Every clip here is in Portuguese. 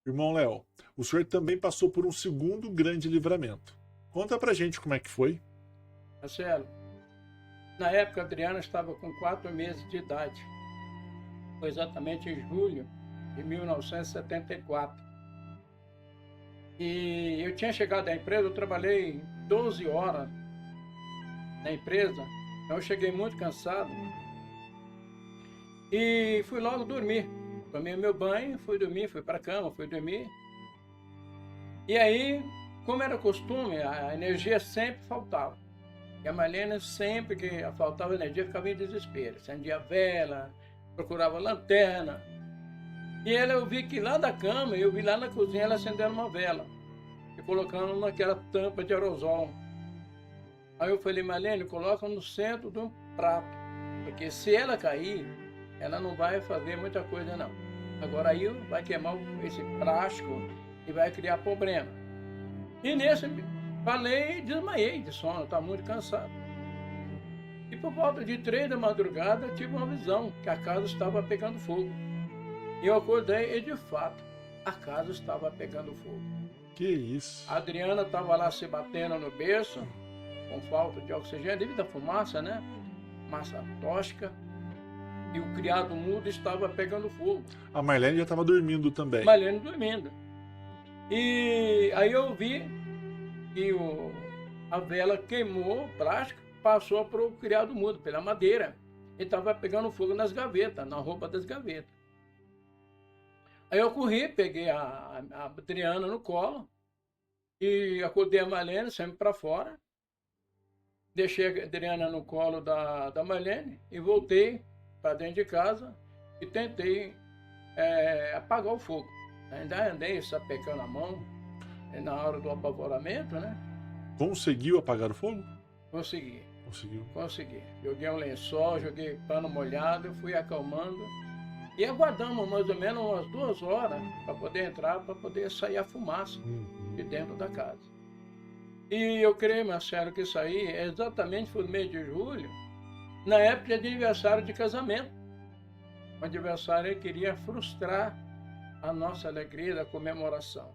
Irmão Léo, o senhor também passou por um segundo grande livramento. Conta pra gente como é que foi. Marcelo, na época a Adriana estava com 4 meses de idade. Foi exatamente em julho de 1974. E eu tinha chegado à empresa, eu trabalhei 12 horas na empresa, então eu cheguei muito cansado e fui logo dormir. Tomei meu banho, fui dormir, fui para a cama, fui dormir. E aí, como era costume, a energia sempre faltava. E a Marlene, sempre que faltava energia, ficava em desespero. Acendia a vela, procurava lanterna. E ela, eu vi que lá da cama, eu vi lá na cozinha ela acendendo uma vela e colocando naquela tampa de aerosol. Aí eu falei, Marlene, coloca no centro de um prato, porque se ela cair, ela não vai fazer muita coisa não. Agora aí vai queimar esse plástico e vai criar problema. E nesse, falei e desmaiei de sono, estava muito cansado. E por volta de 3 da madrugada, tive uma visão que a casa estava pegando fogo. E eu acordei e, de fato, a casa estava pegando fogo. Que isso? A Adriana estava lá se batendo no berço, com falta de oxigênio, devido à fumaça, né? Massa tóxica. E o criado mudo estava pegando fogo. A Marlene já estava dormindo também. Marlene dormindo. E aí eu vi que a vela queimou o plástico, passou para o criado mudo, pela madeira. E estava pegando fogo nas gavetas, na roupa das gavetas. Aí eu corri, peguei a Adriana no colo e acordei a Marlene, sempre para fora. Deixei a Adriana no colo da Marlene e voltei para dentro de casa e tentei apagar o fogo. Ainda andei sapecando a mão na hora do apavoramento, né? Conseguiu apagar o fogo? Consegui, Conseguiu. consegui. Joguei um lençol, joguei pano molhado, fui acalmando e aguardamos mais ou menos umas 2 horas para poder entrar, para poder sair a fumaça de dentro da casa. E eu creio, Marcelo, que isso aí exatamente foi no mês de julho, na época de aniversário de casamento. O adversário queria frustrar a nossa alegria da comemoração.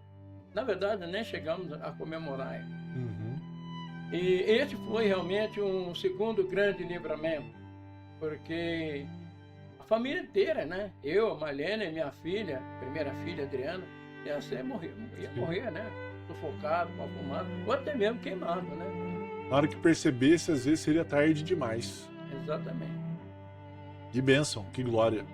Na verdade, nem chegamos a comemorar ainda. E esse foi realmente um segundo grande livramento, porque a família inteira, né? Eu, a Marlene, minha filha, primeira filha, Adriana, ia morrer, né? Sufocado, com a fumaça, ou até mesmo queimado, né? Na hora que percebesse, às vezes seria tarde demais. Exatamente. Que bênção, que glória.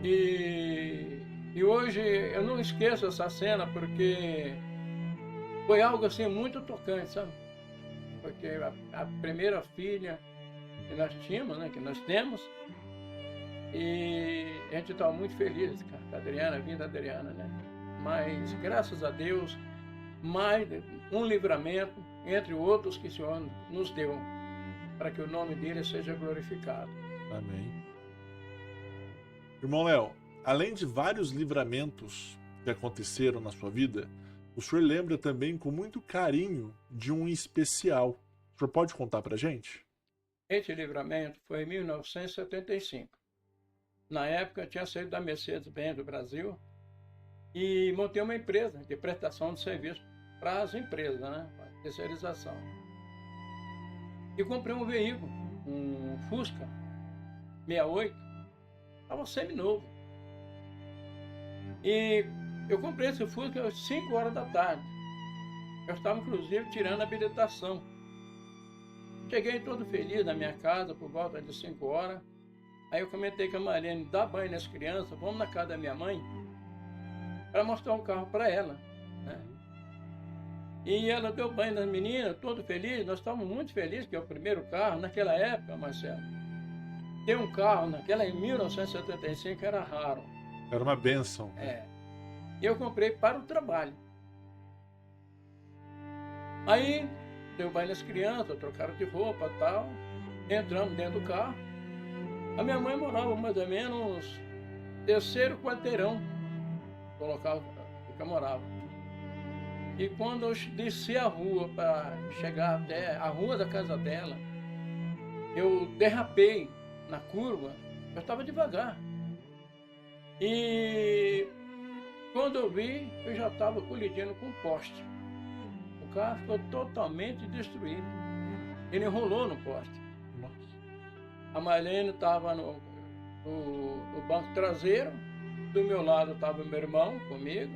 E hoje eu não esqueço essa cena porque foi algo assim muito tocante, sabe? Porque a primeira filha que nós tínhamos, né? Que nós temos, e a gente estava muito feliz com a Adriana, vindo a Adriana, né? Mas graças a Deus, mais um livramento, entre outros que o Senhor nos deu, para que o nome dele seja glorificado. Amém. Irmão Léo, além de vários livramentos que aconteceram na sua vida, o senhor lembra também com muito carinho de um especial. O senhor pode contar pra gente? Esse livramento foi em 1975. Na época, eu tinha saído da Mercedes-Benz do Brasil e montei uma empresa de prestação de serviço para as empresas, né? Para terceirização. E comprei um veículo, um Fusca 68, estava semi-novo. E eu comprei esse Fusca às 5 horas da tarde. Eu estava, inclusive, tirando a habilitação. Cheguei todo feliz na minha casa por volta de 5 horas. Aí eu comentei com a Marlene, dá banho nas crianças, vamos na casa da minha mãe para mostrar o carro para ela, né? E ela deu banho nas meninas, todo feliz, nós estávamos muito felizes, que é o primeiro carro, naquela época, Marcelo. Ter um carro, em 1975, era raro. Era uma bênção. E eu comprei para o trabalho. Aí, deu banho nas crianças, trocaram de roupa e tal, entramos dentro do carro. A minha mãe morava mais ou menos terceiro quarteirão do local que eu morava. E quando eu desci a rua para chegar até a rua da casa dela, eu derrapei na curva, eu estava devagar. E Quando eu vi, eu já estava colidindo com um poste. O carro ficou totalmente destruído. Ele enrolou no poste. Nossa. A Marlene estava no banco traseiro. Do meu lado estava meu irmão comigo.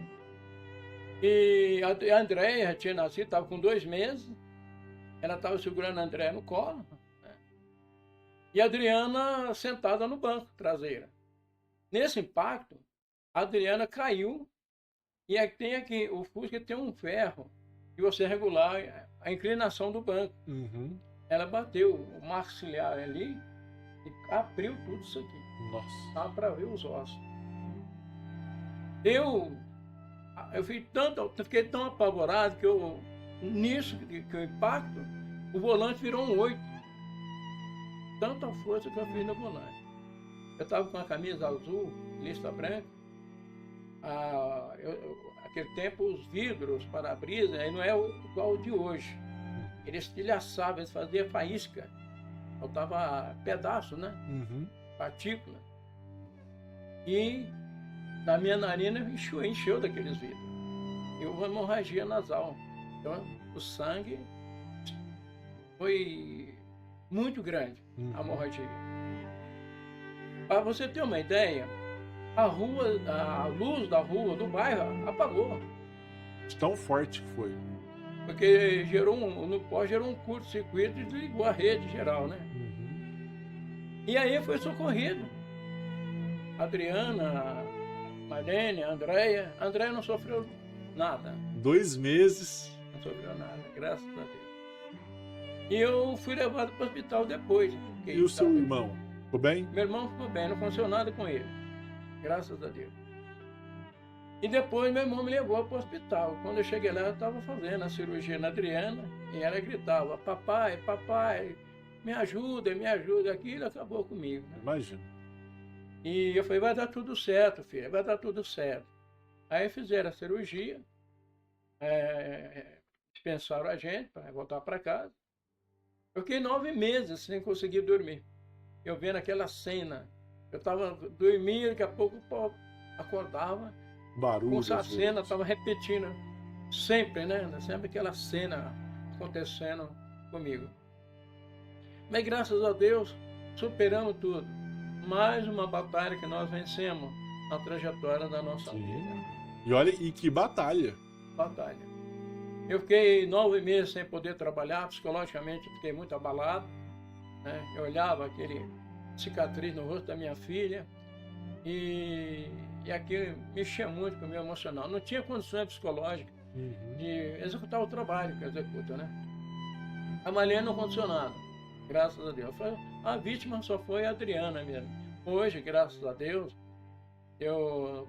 E a Andréia já tinha nascido, estava com 2 meses. Ela estava segurando a Andréia no colo. Né? E a Adriana sentada no banco traseiro. Nesse impacto, a Adriana caiu. E tem aqui, o Fusca tem um ferro que você regular a inclinação do banco. Uhum. Ela bateu o maxilar ali e abriu tudo isso aqui. Nossa. Dá para ver os ossos. Eu fiquei tão apavorado que nisso que o impacto, o volante virou um 8. Tanta força que eu fiz no volante. Eu estava com a camisa azul, lista branca. Aquele tempo os vidros, para-brisa, não é igual o de hoje. Eles estilhaçavam, eles faziam faísca. Faltava pedaço, né? Uhum. Partícula. E na minha narina encheu daqueles vidros. E houve uma hemorragia nasal. Então o sangue foi muito grande, a hemorragia. Para você ter uma ideia, a luz da rua, do bairro, apagou. Tão forte que foi. Porque no pó gerou um curto-circuito e desligou a rede geral, né? Uhum. E aí foi socorrido. Adriana, Marlene, Andréia. A Andréia não sofreu nada. 2 meses. Não sofreu nada, graças a Deus. E eu fui levado para o hospital depois. E o seu irmão? Ficou bem? Meu irmão ficou bem, não aconteceu nada com ele. Graças a Deus. E depois meu irmão me levou para o hospital. Quando eu cheguei lá, eu estava fazendo a cirurgia na Adriana e ela gritava: papai, papai, me ajuda, me ajuda. Aquilo acabou comigo. Né? Imagina. E eu falei: vai dar tudo certo, filha, vai dar tudo certo. Aí fizeram a cirurgia, dispensaram a gente para voltar para casa. Eu fiquei 9 meses sem conseguir dormir. Eu vendo aquela cena. Eu estava dormindo, daqui a pouco acordava. Barulho. Com essa cena, estava repetindo sempre, né? Sempre aquela cena acontecendo comigo. Mas graças a Deus, superamos tudo. Mais uma batalha que nós vencemos na trajetória da nossa vida. E olha, e que batalha. Batalha. Eu fiquei 9 meses sem poder trabalhar, psicologicamente eu fiquei muito abalado. Né? Eu olhava aquele cicatriz no rosto da minha filha e aquilo mexia muito com o meu emocional. Não tinha condições psicológicas de executar o trabalho que eu executo, né? A Marlene não aconteceu nada, graças a Deus. A vítima só foi a Adriana mesmo. Hoje, graças a Deus,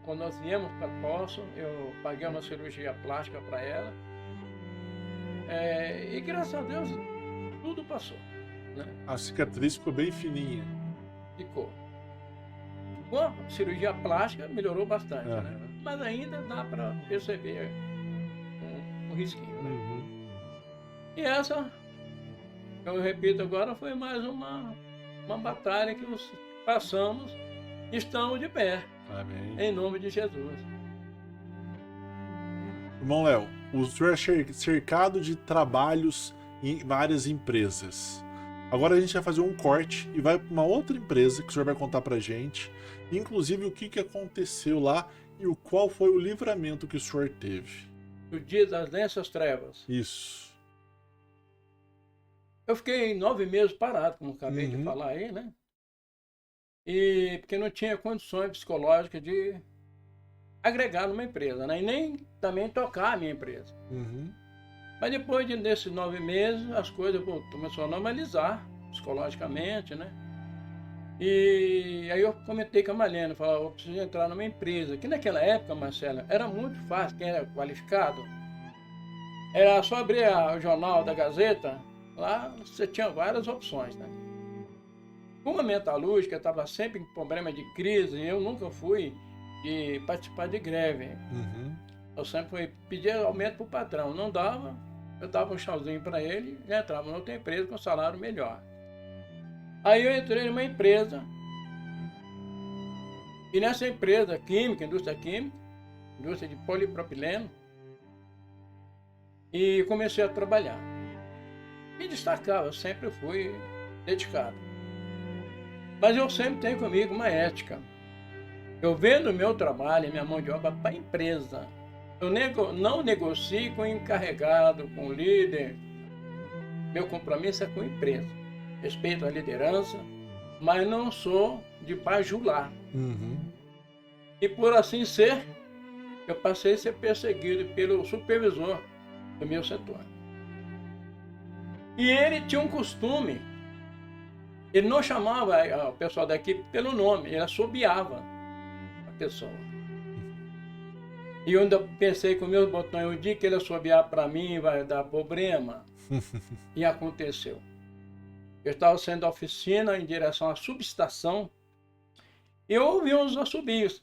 quando nós viemos para Poço, eu paguei uma cirurgia plástica para ela. E graças a Deus, tudo passou. Né? A cicatriz ficou bem fininha. Ficou. Com a cirurgia plástica melhorou bastante, né? Mas ainda dá para perceber um risquinho. Né? E essa, eu repito agora, foi mais uma batalha que nós passamos. Estamos de pé. Amém. Em nome de Jesus. Irmão Léo, o senhor é cercado de trabalhos em várias empresas. Agora a gente vai fazer um corte e vai para uma outra empresa que o senhor vai contar pra gente, inclusive o que aconteceu lá e qual foi o livramento que o senhor teve. O dia das densas trevas. Isso. Eu fiquei 9 meses parado, como acabei de falar aí, né? E porque não tinha condições psicológicas de agregar numa empresa, né? E nem também tocar a minha empresa. Mas depois desses 9 meses, as coisas começaram a normalizar psicologicamente, né? E aí eu comentei com a Marlene, falei: eu preciso entrar numa empresa. Que naquela época, Marcelo, era muito fácil, quem era qualificado, era só abrir o jornal da Gazeta, lá você tinha várias opções, né? Como a metalúrgica estava sempre em problema de crise, eu nunca fui de participar de greve. Eu sempre fui pedir aumento para o patrão, não dava, eu dava um chauzinho para ele e entrava em outra empresa com salário melhor. Aí eu entrei numa empresa, e nessa empresa química, indústria química, indústria de polipropileno, e comecei a trabalhar. Me destacava, eu sempre fui dedicado. Mas eu sempre tenho comigo uma ética. Eu vendo o meu trabalho, minha mão de obra para a empresa. Eu não negocio com o encarregado, com o líder. Meu compromisso é com a empresa. Respeito a liderança, mas não sou de bajular. E por assim ser, eu passei a ser perseguido pelo supervisor do meu setor. E ele tinha um costume, ele não chamava o pessoal da equipe pelo nome, ele assobiava a pessoa. E eu ainda pensei com meus botões, o dia que ele assobiar para mim vai dar problema. E aconteceu. Eu estava saindo da oficina em direção à subestação e eu ouvi uns assobios.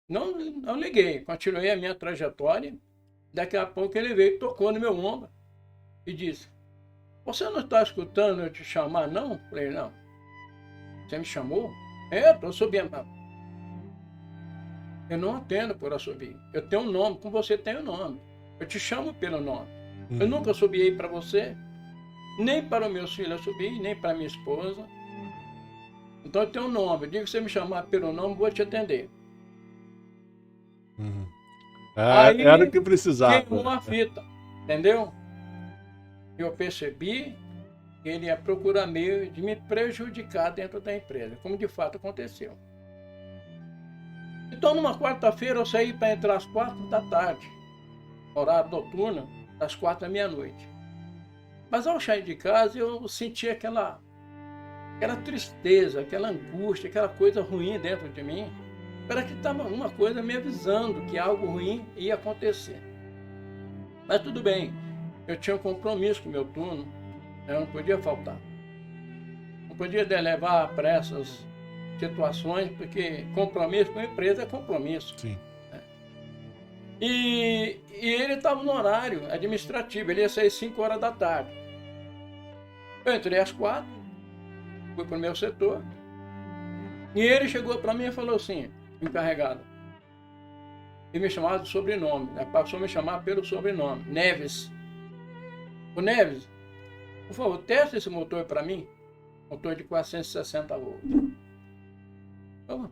Não liguei, continuei a minha trajetória. Daqui a pouco ele veio, tocou no meu ombro e disse: "Você não está escutando eu te chamar, não?" Eu falei: "Não." "Você me chamou?" "É, estou assobiando." "Eu não atendo por assobio. Eu tenho um nome, como você tem um nome. Eu te chamo pelo nome. Eu nunca assobiei para você, nem para os meus filhos assobiei, nem para minha esposa. Então eu tenho um nome. Eu digo que você me chamar pelo nome, vou te atender." Aí Era o que precisava. queimou a fita, entendeu? Eu percebi que ele ia procurar meio de me prejudicar dentro da empresa, como de fato aconteceu. Então, numa quarta-feira, eu saí para entrar às 4 da tarde, horário noturno, das 4 da meia-noite. Mas ao sair de casa, eu senti aquela tristeza, aquela angústia, aquela coisa ruim dentro de mim. Era que estava uma coisa me avisando que algo ruim ia acontecer. Mas tudo bem, eu tinha um compromisso com o meu turno, eu não podia faltar. Não podia levar para essas situações, porque compromisso com a empresa é compromisso. Sim. Né? E ele estava no horário administrativo, ele ia sair às 5 horas da tarde. Eu entrei às 4, fui para o meu setor, e ele chegou para mim e falou assim: "Encarregado." Ele me chamava de sobrenome, né? Passou a me chamar pelo sobrenome, Neves. "O Neves, por favor, teste esse motor para mim." Motor de 460 volts.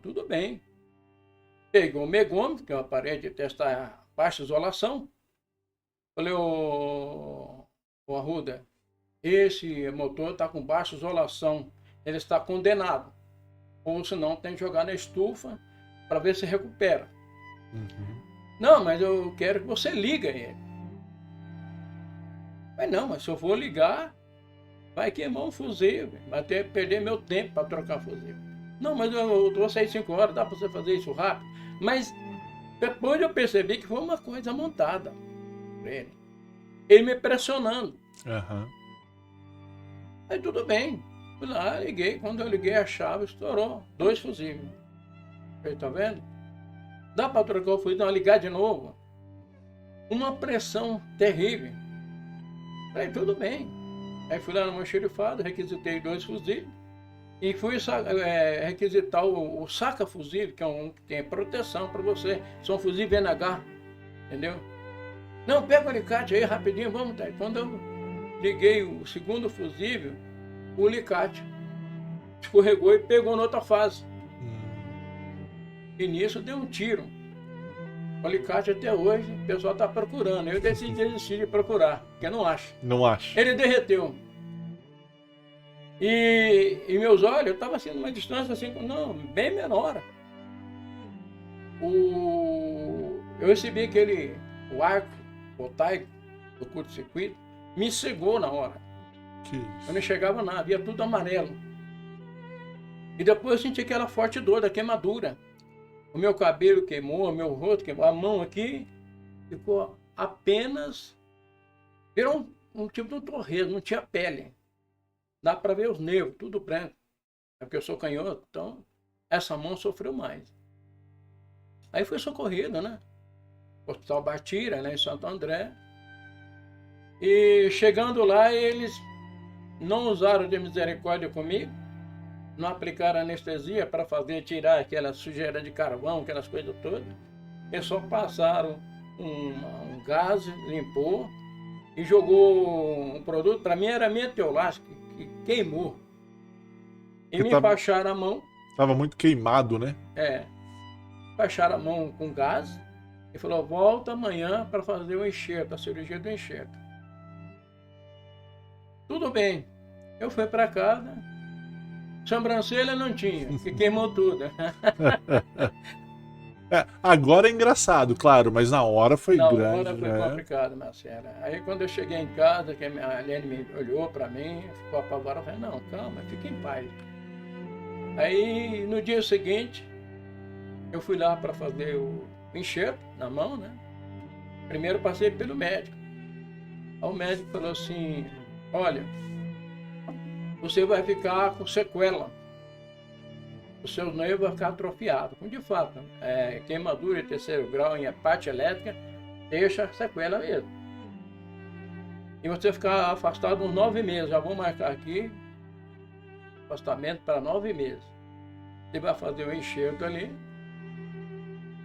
Tudo bem. Pegou o megômetro, que é o aparelho de testar baixa isolação. Falei: ô Arruda, esse motor está com baixa isolação, ele está condenado. Ou senão tem que jogar na estufa para ver se recupera. "Não, mas eu quero que você liga ele." Mas não, mas se eu for ligar, vai queimar um fusível, vai perder meu tempo para trocar fusível. "Não, mas eu vou sair 5 horas, dá para você fazer isso rápido." Mas depois eu percebi que foi uma coisa montada para ele. Ele me pressionando. Aí tudo bem. Fui lá, liguei. Quando eu liguei, a chave estourou. 2 fusíveis. Falei: "Tá vendo? Dá para trocar o fusível, ligar de novo?" Uma pressão terrível. Falei: "Tudo bem." Aí fui lá no almoxarifado, requisitei 2 fusíveis e fui requisitar o saca-fusível, que é um que tem proteção para você. São fusíveis NH, entendeu? "Não, pega o alicate aí rapidinho, vamos." Quando eu liguei o segundo fusível, o alicate escorregou e pegou na outra fase. E nisso deu um tiro. O alicate até hoje o pessoal está procurando. Eu decidi desistir de procurar, porque não acho. Não acho. Ele derreteu. E meus olhos, eu estava assim numa distância assim, não, bem menor. Eu recebi o arco voltaico do curto-circuito, me cegou na hora. Eu não enxergava nada, via tudo amarelo. E depois eu senti aquela forte dor da queimadura. O meu cabelo queimou, o meu rosto queimou, a mão aqui ficou apenas... Virou um tipo de um torresmo, não tinha pele. Dá para ver os nervos, tudo branco. É porque eu sou canhoto, então essa mão sofreu mais. Aí fui socorrido, né? Hospital Bartira, né, em Santo André. E chegando lá, eles não usaram de misericórdia comigo, não aplicaram anestesia para tirar aquela sujeira de carvão, aquelas coisas todas. Eles só passaram um gás, limpou e jogou um produto, para mim era meteolástico, que queimou. E Que me tá- enfaixaram a mão, Tava muito queimado, né? enfaixaram a mão com gás e falou, volta amanhã para fazer o enxerto, a cirurgia do enxerto. Tudo bem, eu fui para casa, sobrancelha não tinha, que queimou tudo. Agora é engraçado, claro, mas na hora foi Na grande, hora foi né? complicado, Marcela. Aí quando eu cheguei em casa, que a Helene me olhou para mim, ficou apavorada, eu falei, não, calma, fique em paz. Aí no dia seguinte, eu fui lá para fazer o enxerto na mão, né? Primeiro passei pelo médico. Aí o médico falou assim, olha, você vai ficar com sequela. O seu nervo vai ficar atrofiado. Como de fato, queimadura de terceiro grau em parte elétrica deixa sequela mesmo. E você ficar afastado uns 9 meses. Já vou marcar aqui afastamento para 9 meses. Você vai fazer o enxerto ali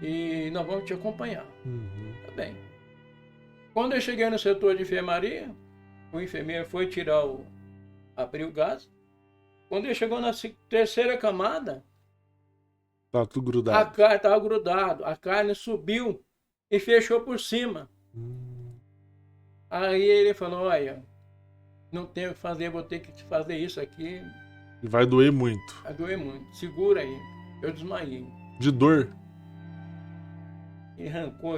e nós vamos te acompanhar. Tá bem. Quando eu cheguei no setor de enfermaria, o enfermeiro foi abrir o gás. Quando ele chegou na terceira camada, Tá tudo a grudado. carne estava grudado, a carne subiu e fechou por cima. Aí ele falou, olha, não tenho o que fazer, vou ter que fazer isso aqui, E vai doer muito. vai doer muito, segura aí. Eu desmaiei. De dor. Ele arrancou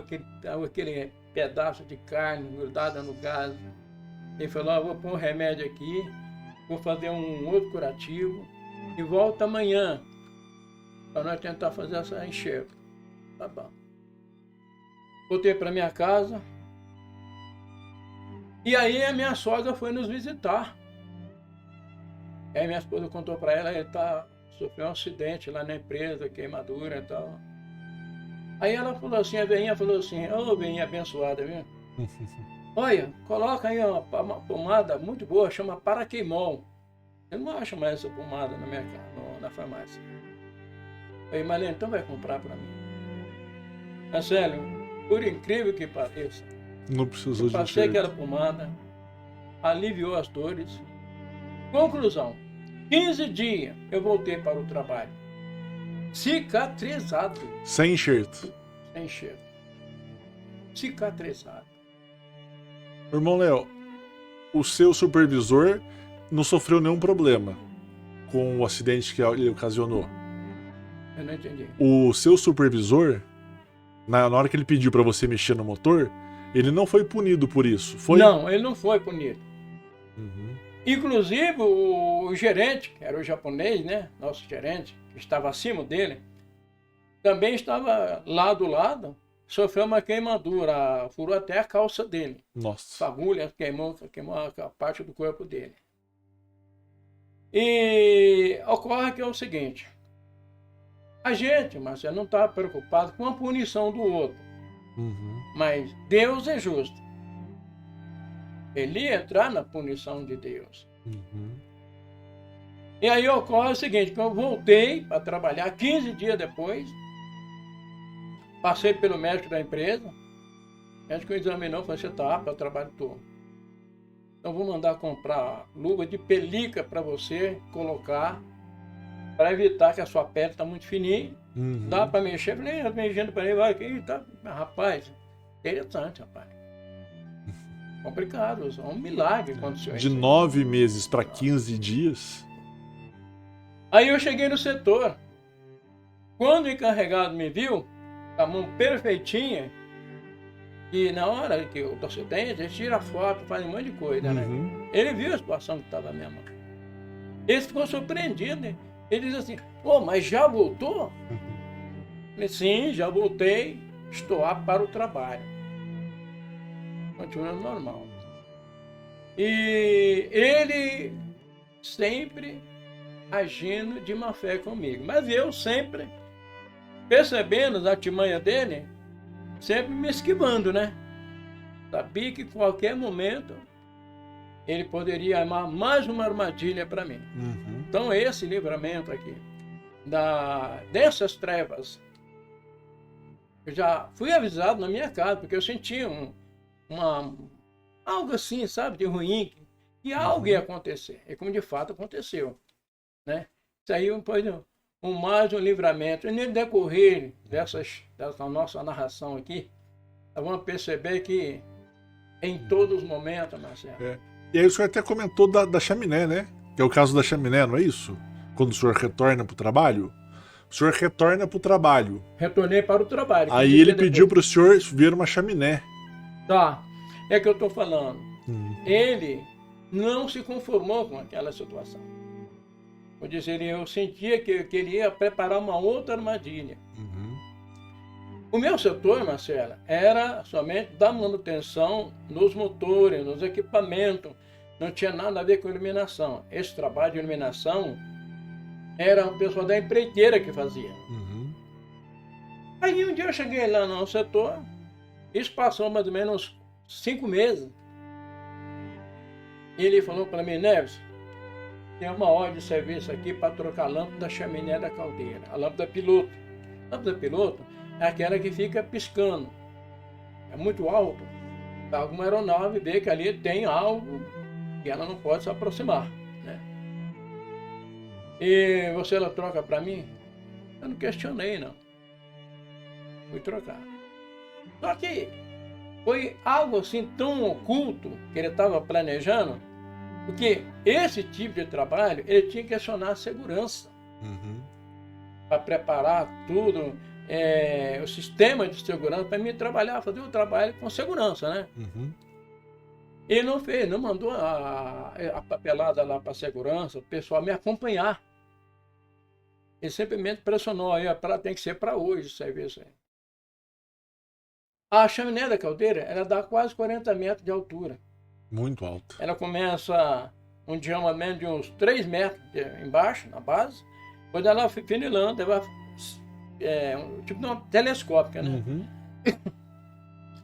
aquele pedaço de carne grudada no gás. Ele falou, vou pôr um remédio aqui, vou fazer um outro curativo e volta amanhã para nós tentar fazer essa enxerto. Tá bom. Voltei para minha casa. E aí a minha sogra foi nos visitar. Aí minha esposa contou para ela, ele sofreu um acidente lá na empresa, queimadura e tal. Aí ela falou assim, a velhinha falou assim, ô velhinha abençoada, viu? Olha, coloca aí uma pomada muito boa, chama Paraqueimol. Eu não acho mais essa pomada no mercado, na farmácia. Aí, Marlene, então vai comprar para mim. Marcelo, por incrível que pareça, Não precisou de passei enxerto. aquela pomada, aliviou as dores. Conclusão, 15 dias eu voltei para o trabalho. Cicatrizado. Sem enxerto. Sem enxerto. Cicatrizado. Irmão Léo, o seu supervisor não sofreu nenhum problema com o acidente que ele ocasionou. Eu não entendi. O seu supervisor, na hora que ele pediu pra você mexer no motor, ele não foi punido por isso. Foi? Não, ele não foi punido. Uhum. Inclusive o gerente, que era o japonês, né? Nosso gerente, que estava acima dele, também estava lá do lado, sofreu uma queimadura, furou até a calça dele. Nossa. A agulha queimou a parte do corpo dele. E ocorre que é o seguinte, a gente, Marcelo, não está preocupado com a punição do outro, Uhum. mas Deus é justo. Ele ia entrar na punição de Deus. Uhum. E aí ocorre o seguinte, que eu voltei para trabalhar 15 dias depois, passei pelo médico da empresa, o médico examinou e falou, você está apto para o trabalho todo. Então vou mandar comprar luva de pelica para você colocar, para evitar que a sua pele está muito fininha. Uhum. Dá para mexer? Eu falei, mexendo para ele, vai aqui, tá. Rapaz, interessante, rapaz. Complicado, é um milagre aconteceu De isso. 9 meses para 15 dias. Aí eu cheguei no setor. Quando o encarregado me viu, com a mão perfeitinha, e na hora que o acidente, a gente tira foto, faz um monte de coisa, né? Uhum. Ele viu a situação que estava na minha mão. Ele ficou surpreendido, né? Ele disse assim, mas já voltou? Eu falei, sim, já voltei, estou apto para o trabalho. Continua normal. E ele sempre agindo de má fé comigo. Mas eu sempre, percebendo as artimanhas dele, sempre me esquivando, né? Sabia que em qualquer momento ele poderia armar mais uma armadilha para mim. Uhum. Então esse livramento aqui, dessas trevas, Eu já fui avisado na minha casa, porque eu sentia algo assim, sabe, de ruim, que algo ia acontecer. E como de fato aconteceu, né? Isso aí foi mais um livramento. E no decorrer dessa nossa narração aqui, nós vamos perceber que em todos os momentos, Marcelo. É. E aí o senhor até comentou da chaminé, né? Que é o caso da chaminé, não é isso? Quando o senhor retorna pro trabalho? O senhor retorna pro trabalho. Retornei para o trabalho. Aí ele pediu pro senhor ver uma chaminé. Tá. É que eu tô falando. Ele não se conformou com aquela situação. Vou dizer, eu sentia que eu queria preparar uma outra armadilha. O meu setor, Marcela, era somente da manutenção nos motores, nos equipamentos. Não tinha nada a ver com iluminação. Esse trabalho de iluminação era um pessoal da empreiteira que fazia. Aí um dia eu cheguei lá no setor, isso passou mais ou menos 5 meses. E ele falou para mim, Neves, tem uma ordem de serviço aqui para trocar a lâmpada da chaminé da caldeira, a lâmpada piloto. A lâmpada piloto é aquela que fica piscando. É muito alto. Alguma aeronave vê que ali tem algo que ela não pode se aproximar, né? E você ela troca para mim? Eu não questionei, não. Fui trocar. Só que foi algo assim tão oculto que ele estava planejando, porque esse tipo de trabalho ele tinha que questionar a segurança para preparar tudo, o sistema de segurança para mim trabalhar, fazer um trabalho com segurança, né? Ele não fez, não mandou a papelada lá para a segurança, o pessoal me acompanhar. Ele simplesmente pressionou, aí tem que ser para hoje o serviço aí. A chaminé da caldeira, ela dá quase 40 metros de altura. Muito alto. Ela começa um diâmetro de uns 3 metros embaixo, na base, quando ela finilando, ela tipo de uma telescópica, né?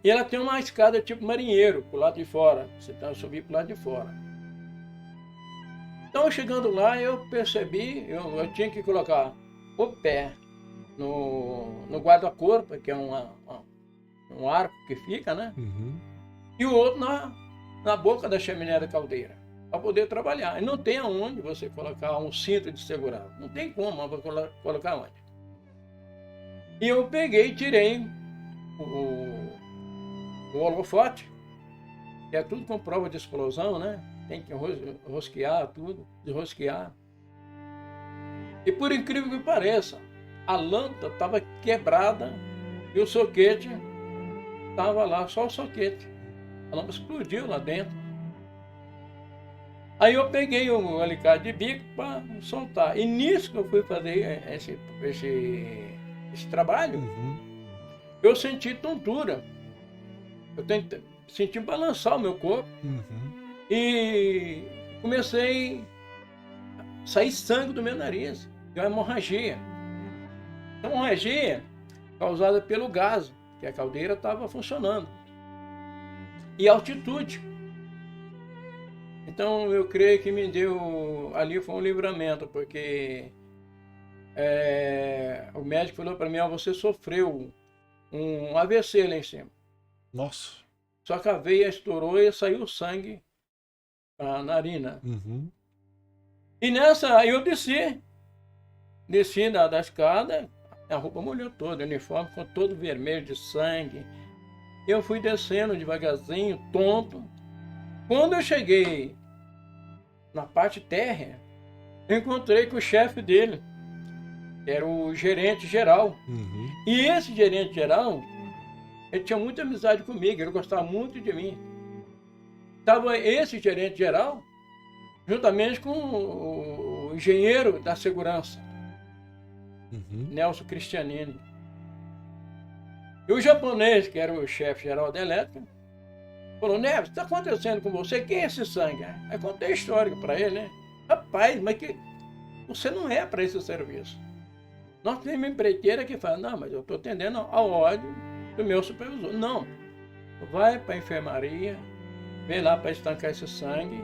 E ela tem uma escada tipo marinheiro, pro lado de fora. Você tem que subir pro lado de fora. Então, chegando lá, eu percebi, eu tinha que colocar o pé no guarda-corpo, que é um arco que fica, né? E o outro na boca da chaminé da caldeira, para poder trabalhar. E não tem aonde você colocar um cinto de segurança. Não tem como colocar onde. E eu peguei e tirei o holofote, que é tudo com prova de explosão, né? Tem que rosquear tudo, desrosquear. E por incrível que pareça, a lâmpada estava quebrada e o soquete estava lá, só o soquete. A lâmpada explodiu lá dentro. Aí eu peguei um alicate de bico para soltar. E nisso que eu fui fazer esse trabalho, eu senti tontura. Eu senti balançar o meu corpo. E comecei a sair sangue do meu nariz. Deu uma hemorragia. Uma hemorragia causada pelo gás, que a caldeira estava funcionando. E altitude. Então eu creio que me deu, ali foi um livramento, porque o médico falou para mim, você sofreu um AVC lá em cima. Nossa. Só que a veia estourou e saiu sangue na narina. E nessa, eu desci da escada, a roupa molhou toda, o uniforme ficou todo vermelho de sangue. Eu fui descendo devagarzinho, tonto. Quando eu cheguei na parte térrea, eu encontrei com o chefe dele, que era o gerente geral. E esse gerente geral, ele tinha muita amizade comigo, ele gostava muito de mim. Estava esse gerente geral, juntamente com o engenheiro da segurança, Nelson Cristianini. E o japonês, que era o chefe geral da elétrica, falou, Neves, o que está acontecendo com você? Quem é esse sangue? Aí contei a história para ele, né? Rapaz, mas que você não é para esse serviço. Nós temos uma empreiteira que fala, não, mas eu estou atendendo a ordem do meu supervisor. Não, vai para a enfermaria, vem lá para estancar esse sangue,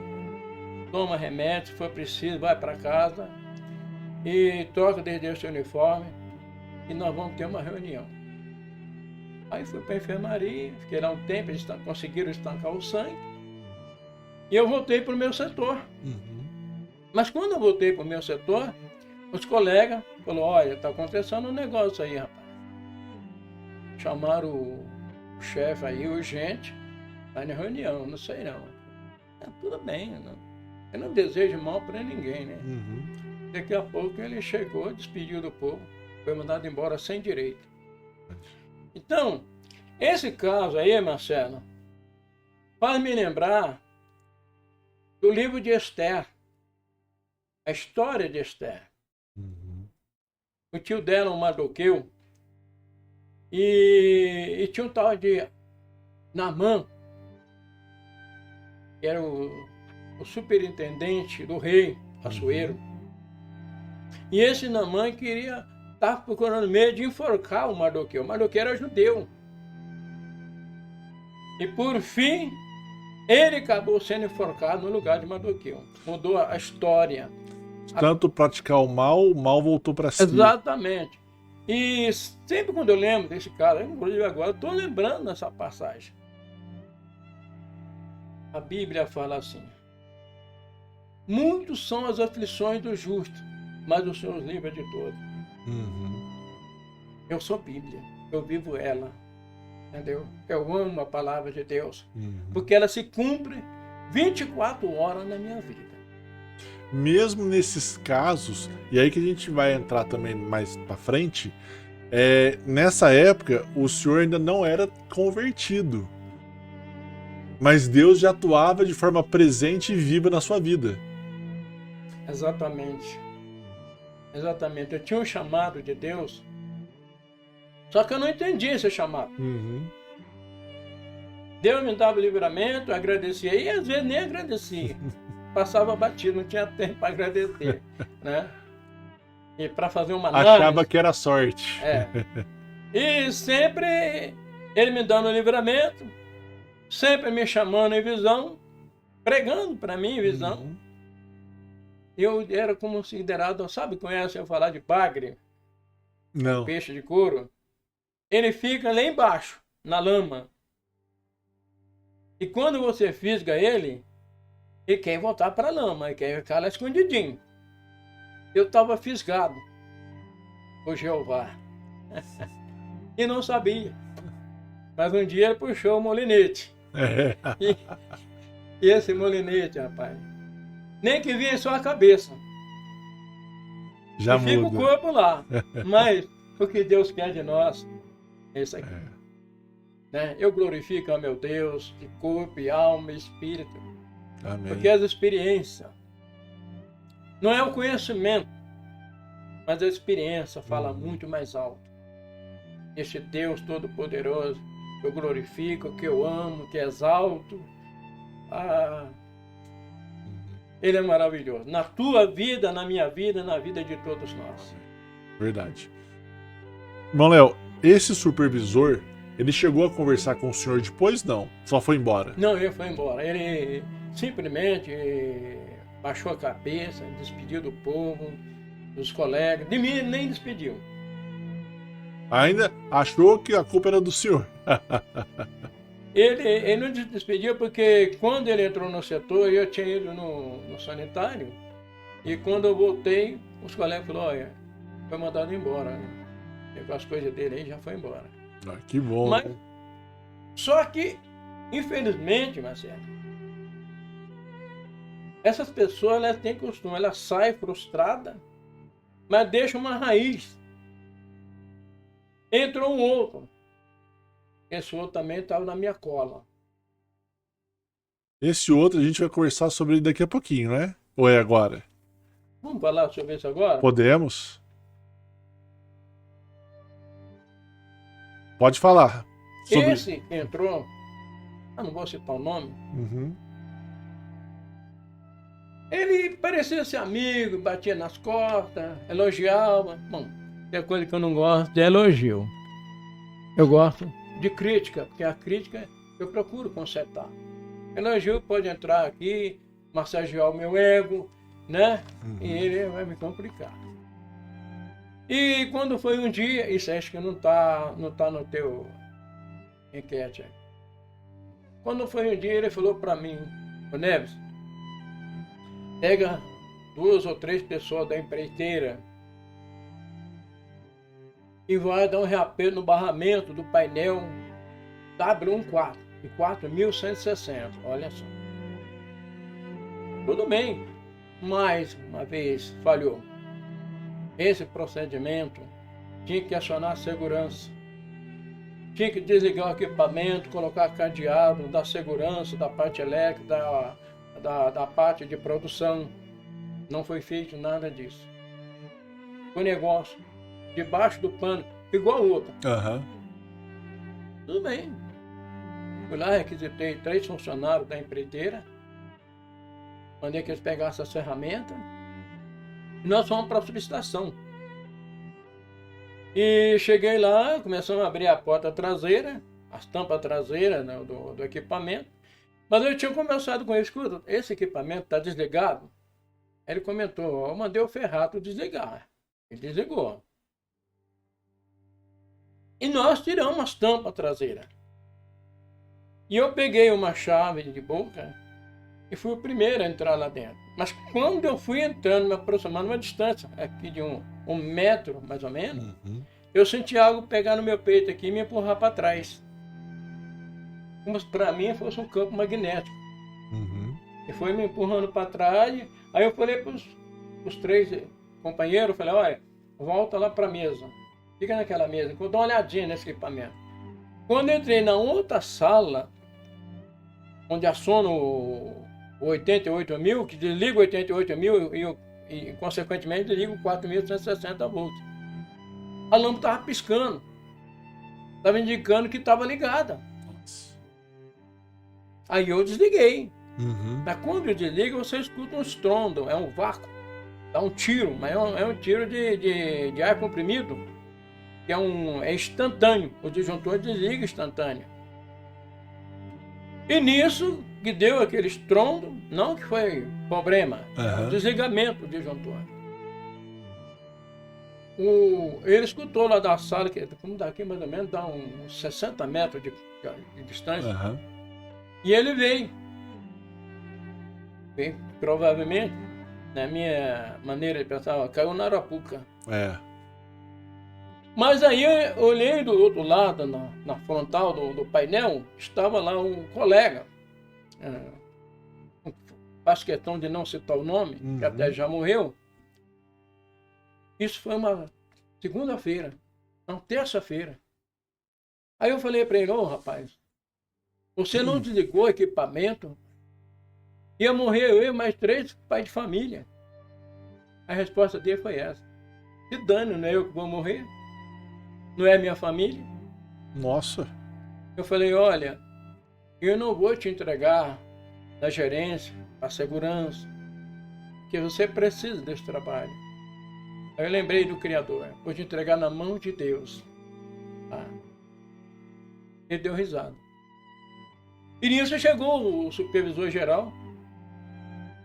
toma remédio, se for preciso, vai para casa e troca desde o seu uniforme e nós vamos ter uma reunião. Aí fui para a enfermaria, fiquei lá um tempo, eles conseguiram estancar o sangue. E eu voltei para o meu setor. Mas quando eu voltei para o meu setor, os colegas falaram, olha, está acontecendo um negócio aí, rapaz. Chamaram o chefe aí, urgente, está na reunião, não sei não. Tudo bem, eu não desejo mal para ninguém, né? Daqui a pouco ele chegou, despediu do povo, foi mandado embora sem direito. Então, esse caso aí, Marcelo, faz me lembrar do livro de Esther, a história de Esther. O tio dela, um Mardoqueu, e tinha um tal de Naamã, que era o superintendente do rei Assuero. E esse Naamã estava procurando meio de enforcar o Mardoqueu. O Mardoqueu era judeu. E por fim, ele acabou sendo enforcado no lugar de Mardoqueu. Mudou a história. Tanto praticar o mal voltou para si. Exatamente. E sempre quando eu lembro desse cara, inclusive agora, eu estou lembrando dessa passagem. A Bíblia fala assim: muitos são as aflições do justo, mas o Senhor os livra de todos. Eu sou Bíblia, eu vivo ela, entendeu? Eu amo a palavra de Deus, porque ela se cumpre 24 horas na minha vida. Mesmo nesses casos, e aí que a gente vai entrar também mais para frente, nessa época o senhor ainda não era convertido, mas Deus já atuava de forma presente e viva na sua vida. Exatamente. Exatamente. Eu tinha um chamado de Deus, só que eu não entendi esse chamado. Deus me dava livramento, eu agradecia, e às vezes nem agradecia. Passava batido, não tinha tempo para agradecer, né? E para fazer uma análise. Achava que era sorte. E sempre ele me dando livramento, sempre me chamando em visão, pregando para mim em visão. Eu era considerado, sabe, conhece eu falar de bagre? Não. Peixe de couro. Ele fica lá embaixo, na lama. E quando você fisga ele quer voltar para a lama, ele quer ficar lá escondidinho. Eu estava fisgado por Jeová. E não sabia. Mas um dia ele puxou o molinete. E esse molinete, rapaz, nem que vinha só a cabeça. Já e fica muda. o corpo lá. Mas o que Deus quer de nós é isso aqui. Né? Eu glorifico ao meu Deus de corpo e alma e espírito. Amém. Porque as experiências não é o conhecimento, mas a experiência fala muito mais alto. Este Deus Todo-Poderoso que eu glorifico, que eu amo, que exalto, Ele é maravilhoso. Na tua vida, na minha vida, na vida de todos nós. Verdade. Irmão Léo, esse supervisor, ele chegou a conversar com o senhor depois? Não? Só foi embora? Não, ele foi embora. Ele simplesmente baixou a cabeça, despediu do povo, dos colegas. De mim ele nem despediu. Ainda achou que a culpa era do senhor. Ele não despediu porque quando ele entrou no setor, eu tinha ido no sanitário. E quando eu voltei, os colegas falaram, olha, foi mandado embora. Né? Pegou as coisas dele aí e já foi embora. Que bom. Mas, né? só que, infelizmente, Marcelo, essas pessoas elas têm costume, elas saem frustradas, mas deixam uma raiz. Entrou um outro. Esse outro também estava na minha cola. Esse outro a gente vai conversar sobre ele daqui a pouquinho, né? Ou é agora? Vamos falar sobre isso agora? Podemos? Pode falar. Sobre... Esse que entrou, não vou citar o nome, ele parecia ser amigo, batia nas costas, elogiava. Bom, tem coisa que eu não gosto de elogio. Eu gosto de crítica, porque a crítica eu procuro consertar. Elogio pode entrar aqui, massagear o meu ego, né? E ele vai me complicar. E quando foi um dia, isso acho que não tá no teu enquete. Quando foi um dia, ele falou para mim, ô Neves, pega 2 ou 3 pessoas da empreiteira e vai dar um reapelo no barramento do painel W14, de 4.160, olha só. Tudo bem, mais uma vez falhou. Esse procedimento tinha que acionar a segurança. Tinha que desligar o equipamento, colocar cadeado da segurança, da parte elétrica, da parte de produção. Não foi feito nada disso. O negócio debaixo do pano, igual o outro. Aham. Tudo bem. Fui lá, requisitei 3 funcionários da empreiteira. Mandei que eles pegassem as ferramentas. E nós fomos para a subestação. E cheguei lá, começamos a abrir a porta traseira, as tampas traseiras, né, do equipamento. Mas eu tinha conversado com ele, escuta, esse equipamento está desligado? Ele comentou, eu mandei o Ferrato desligar. Ele desligou. E nós tiramos as tampas traseiras. E eu peguei uma chave de boca e fui o primeiro a entrar lá dentro. Mas quando eu fui entrando, me aproximando uma distância aqui de um metro, mais ou menos, eu senti algo pegar no meu peito aqui e me empurrar para trás. Como se para mim fosse um campo magnético. E foi me empurrando para trás. Aí eu falei para os 3 companheiros, falei, olha, volta lá para a mesa. Fica naquela mesa, que eu dou uma olhadinha nesse equipamento. Quando eu entrei na outra sala, onde aciona o 88.000, que desliga o 88.000 e consequentemente desliga o 4.160 volts. A lâmpada estava piscando. Estava indicando que estava ligada. Nossa. Aí eu desliguei. Mas quando eu desligo, você escuta um estrondo, é um vácuo. Dá um tiro, mas é um tiro de ar comprimido, que é instantâneo. O disjuntor desliga instantâneo. E nisso que deu aquele estrondo, não que foi problema, é o desligamento do disjuntor. Ele escutou lá da sala, que como daqui mais ou menos dá uns 60 metros de distância, e ele veio. Provavelmente, na minha maneira de pensar, caiu na Arapuca. Mas aí eu olhei do outro lado, na frontal do painel, estava lá um colega, faço questão de não citar o nome, que até já morreu. Isso foi uma segunda-feira, não, terça-feira. Aí eu falei para ele, ô rapaz, você não desligou o equipamento? Ia morrer eu e mais 3 pais de família. A resposta dele foi essa. Se dane, não é eu que vou morrer? Não é minha família? Nossa. Eu falei, olha, eu não vou te entregar da gerência, a segurança, que você precisa desse trabalho. Aí eu lembrei do Criador, vou te entregar na mão de Deus. Ele deu risada. E nisso chegou o supervisor geral,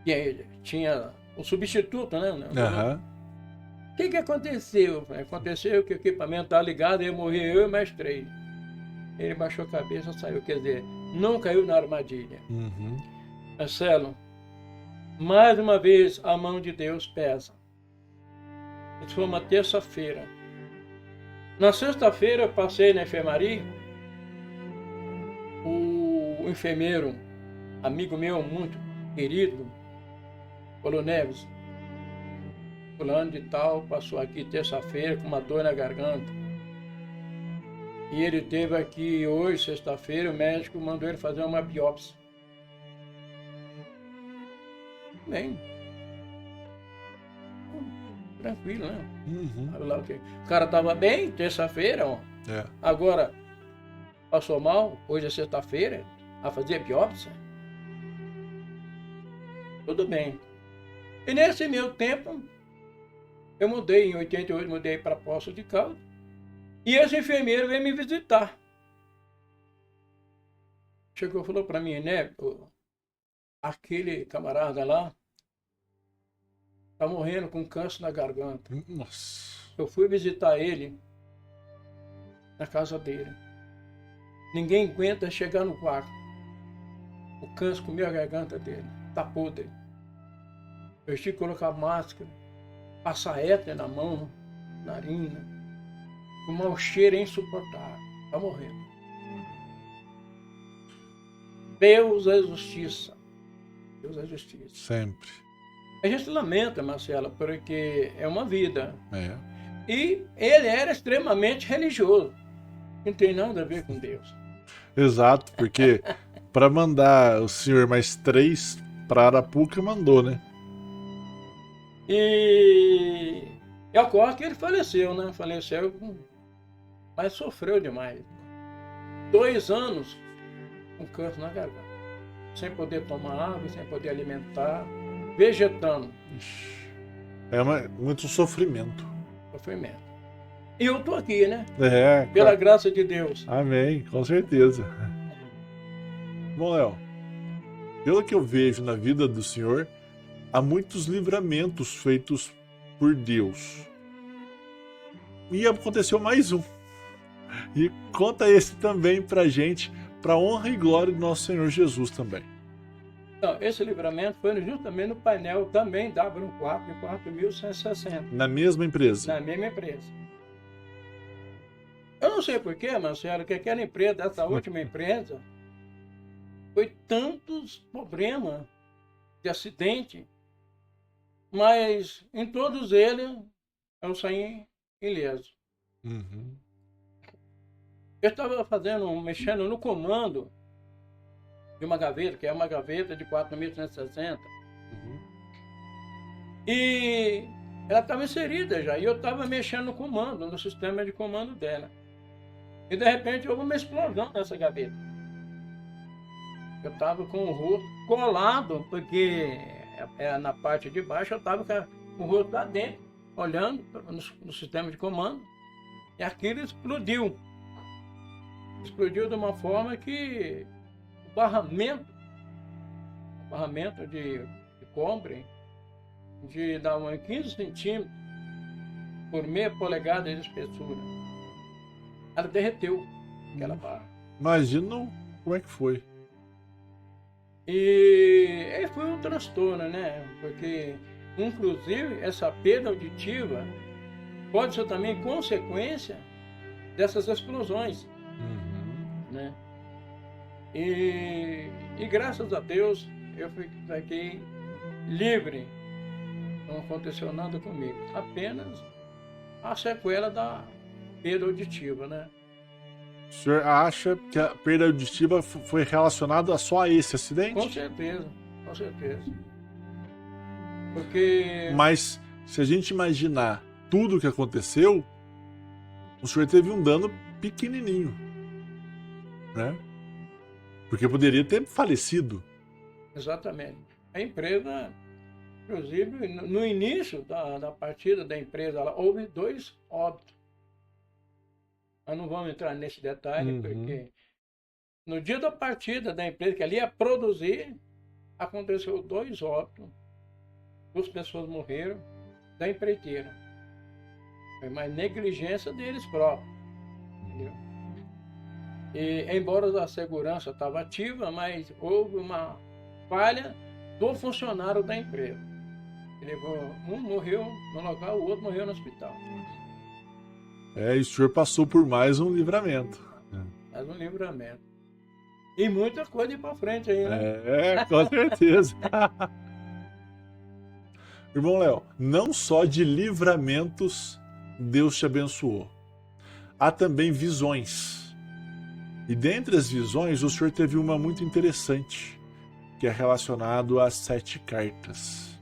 e aí tinha o substituto, né? O que aconteceu? Aconteceu que o equipamento estava ligado, ia morrer eu e mais 3. Ele baixou a cabeça, saiu, quer dizer, não caiu na armadilha. Marcelo, mais uma vez a mão de Deus pesa. Isso foi uma terça-feira. Na sexta-feira eu passei na enfermaria, o enfermeiro, amigo meu muito querido, falou, Neves, fulano de tal passou aqui terça-feira com uma dor na garganta. E ele teve aqui hoje, sexta-feira, o médico mandou ele fazer uma biópsia. Bem, tranquilo, né? O cara estava bem, terça-feira, ó. Agora, passou mal, hoje é sexta-feira, a fazer biópsia. Tudo bem. E nesse meu tempo, eu mudei, em 88, mudei para Poços de Caldas. E esse enfermeiro veio me visitar. Chegou e falou para mim, né, aquele camarada lá está morrendo com câncer na garganta. Nossa. Eu fui visitar ele na casa dele. Ninguém aguenta chegar no quarto. O câncer comeu a garganta dele, tá podre. Eu tive que colocar máscara, passar éter na mão, narina. O mau cheiro é insuportável, tá morrendo. Deus é justiça. Deus é justiça. Sempre. A gente lamenta, Marcelo, porque é uma vida. É. E ele era extremamente religioso. Não tem nada a ver com Deus. Exato, porque para mandar o senhor mais 3 para Arapuca, mandou, né? E ocorre que ele faleceu, né? Faleceu, mas sofreu demais. 2 anos com câncer na garganta. Sem poder tomar água, sem poder alimentar, vegetando. Muito sofrimento. Sofrimento. E eu tô aqui, né? É. Pela graça de Deus. Amém, com certeza. Bom, Léo, pelo que eu vejo na vida do senhor, há muitos livramentos feitos por Deus. E aconteceu mais um. E conta esse também pra gente, pra honra e glória do nosso Senhor Jesus também. Então, esse livramento foi justamente no painel também da Abram 4, de 4.160. Na mesma empresa? Na mesma empresa. Eu não sei porquê, Marcelo, que aquela empresa, essa última empresa, foi tantos problemas de acidente, mas em todos eles eu saí ileso. Uhum. Eu estava mexendo no comando de uma gaveta, que é uma gaveta de 4.160. Uhum. E ela estava inserida já, e eu estava mexendo no comando, no sistema de comando dela. E de repente houve uma explosão nessa gaveta. Eu estava com o rosto colado, porque na parte de baixo eu estava com o rosto lá dentro, olhando no sistema de comando, e aquilo explodiu. Explodiu de uma forma que o barramento de cobre, de dar 15 centímetros por meia polegada de espessura, ela derreteu aquela barra. Imagina como é que foi. E aí foi um transtorno, né? Porque, inclusive, essa perda auditiva pode ser também consequência dessas explosões. Né? E graças a Deus eu fiquei livre, não aconteceu nada comigo, apenas a sequela da perda auditiva, né? O senhor acha que a perda auditiva foi relacionada só a esse acidente? Com certeza, com certeza. Porque... Mas se a gente imaginar tudo o que aconteceu, o senhor teve um dano pequenininho, né? Porque poderia ter falecido. Exatamente. A empresa, inclusive, no início da partida da empresa, houve 2 óbitos. Mas não vamos entrar nesse detalhe, porque no dia da partida da empresa, que ali ia produzir, aconteceu 2 óbitos. 2 pessoas morreram da empreiteira. Foi mais negligência deles próprios. Entendeu? E, embora a segurança estava ativa, mas houve uma falha do funcionário da empresa. Um morreu no local, o outro morreu no hospital. E o senhor passou por mais um livramento. Mais um livramento. E muita coisa ir para frente aí, né? Com certeza. Irmão Léo, não só de livramentos Deus te abençoou. Há também visões. E dentre as visões, o senhor teve uma muito interessante, que é relacionado às 7 cartas.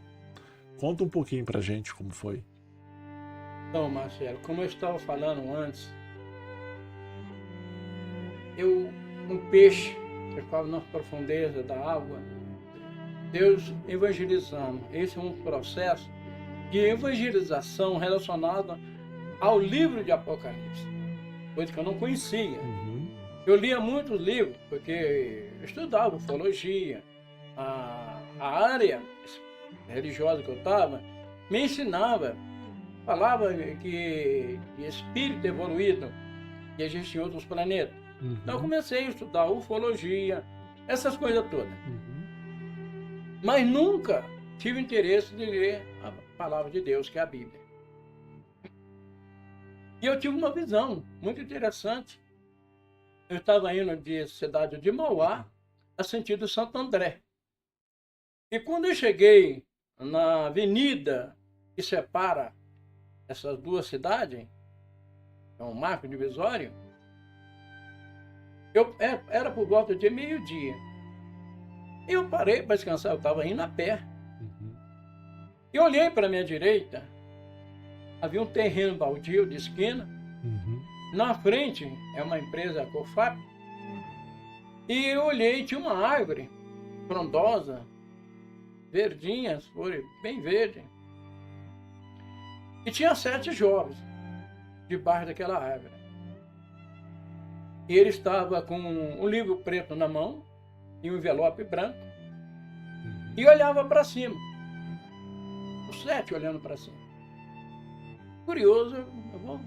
Conta um pouquinho pra gente como foi. Então, Marcelo, como eu estava falando antes, um peixe que ficava nas profundezas da água, Deus evangelizando. Esse é um processo de evangelização relacionado ao livro de Apocalipse, coisa que eu não conhecia. Eu lia muitos livros, porque eu estudava ufologia, a área religiosa que eu estava me ensinava, falava que espírito evoluído, que existe em outros planetas. Uhum. Então eu comecei a estudar ufologia, essas coisas todas. Uhum. Mas nunca tive interesse de ler a palavra de Deus, que é a Bíblia. E eu tive uma visão muito interessante. Eu estava indo de cidade de Mauá a sentido Santo André. E quando eu cheguei na avenida que separa essas duas cidades, é um marco divisório, era por volta de meio-dia. Eu parei para descansar, eu estava indo a pé. Uhum. E olhei para a minha direita, havia um terreno baldio de esquina. Uhum. Na frente é uma empresa Cofap. E eu olhei, tinha uma árvore frondosa, verdinha, flores bem verde. E tinha 7 jovens debaixo daquela árvore. E ele estava com um livro preto na mão e um envelope branco. Uhum. E olhava para cima. Os 7 olhando para cima. Curioso, eu vou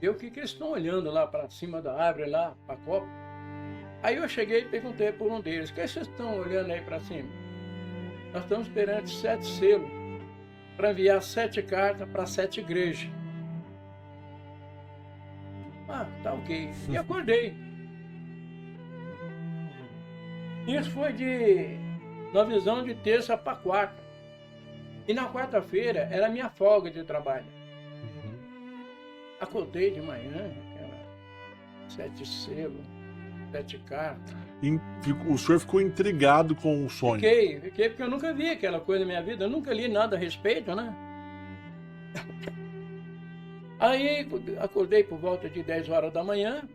ver o que eles estão olhando lá para cima da árvore, lá para a copa. Aí eu cheguei e perguntei por um deles: o que vocês estão olhando aí para cima? Nós estamos esperando 7 selos para enviar 7 cartas para 7 igrejas. Ah, tá ok. E acordei. Isso foi na visão de terça para quarta. E na quarta-feira era a minha folga de trabalho. Uhum. Acordei de manhã, aquela 7 selos, 7 cartas. O senhor ficou intrigado com o sonho? Fiquei, porque eu nunca vi aquela coisa na minha vida, eu nunca li nada a respeito, né? Aí acordei por volta de 10 horas da manhã.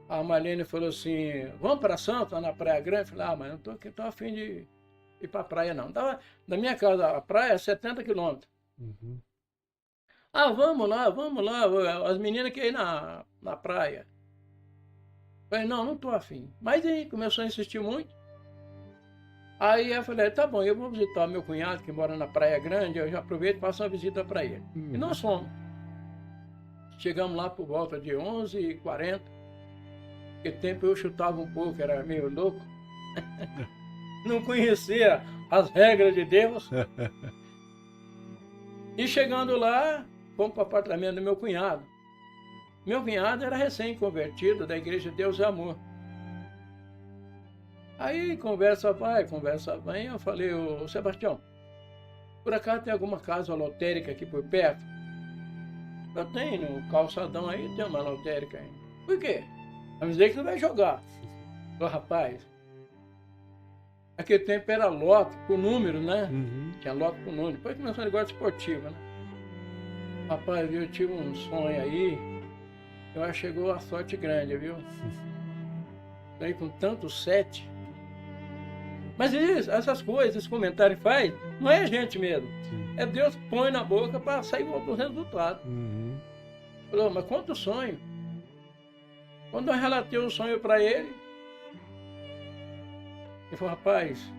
A Marlene falou assim: vamos para Santos, na Praia Grande? Eu falei: mas eu não estou a fim de ir para a praia, não. Da minha casa, a praia é 70 quilômetros. Uhum. Ah, vamos lá, as meninas querem ir na praia. Eu falei: não estou afim. Mas aí começou a insistir muito. Aí eu falei: tá bom, eu vou visitar meu cunhado que mora na Praia Grande, eu já aproveito e faço uma visita para ele. Uhum. E nós fomos. Chegamos lá por volta de 11h40. Naquele tempo eu chutava um pouco, era meio louco. Não conhecia as regras de Deus. E chegando lá, fomos para o apartamento do meu cunhado. Meu cunhado era recém-convertido da Igreja de Deus e Amor. Aí conversa vai, conversa vem. Eu falei: ô Sebastião, por acaso tem alguma casa lotérica aqui por perto? Eu tenho, no calçadão aí tem uma lotérica aí. Por quê? Vamos dizer que você vai jogar. Ô, rapaz, naquele tempo era lote por número, né? Uhum. Tinha lote por número. Depois começou o negócio esportivo, né? Rapaz, eu tive um sonho aí. Eu acho que chegou a sorte grande, viu? Aí com tanto 7. Mas essas coisas, esses comentários que faz, não é a gente mesmo. Sim. É Deus que põe na boca para sair outro resultado. Uhum. Falou: mas quanto sonho? Quando eu relatei o sonho para ele falou: rapaz,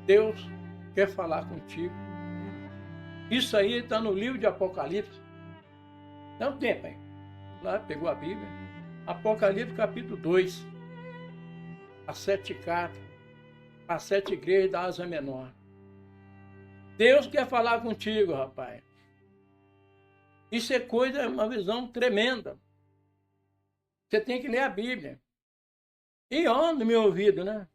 Deus quer falar contigo. Isso aí está no livro de Apocalipse. Dá um tempo aí. Lá pegou a Bíblia. Apocalipse capítulo 2. As 7 cartas. As 7 igrejas da Ásia Menor. Deus quer falar contigo, rapaz. Isso é coisa, uma visão tremenda. Você tem que ler a Bíblia. E ó, no meu ouvido, né?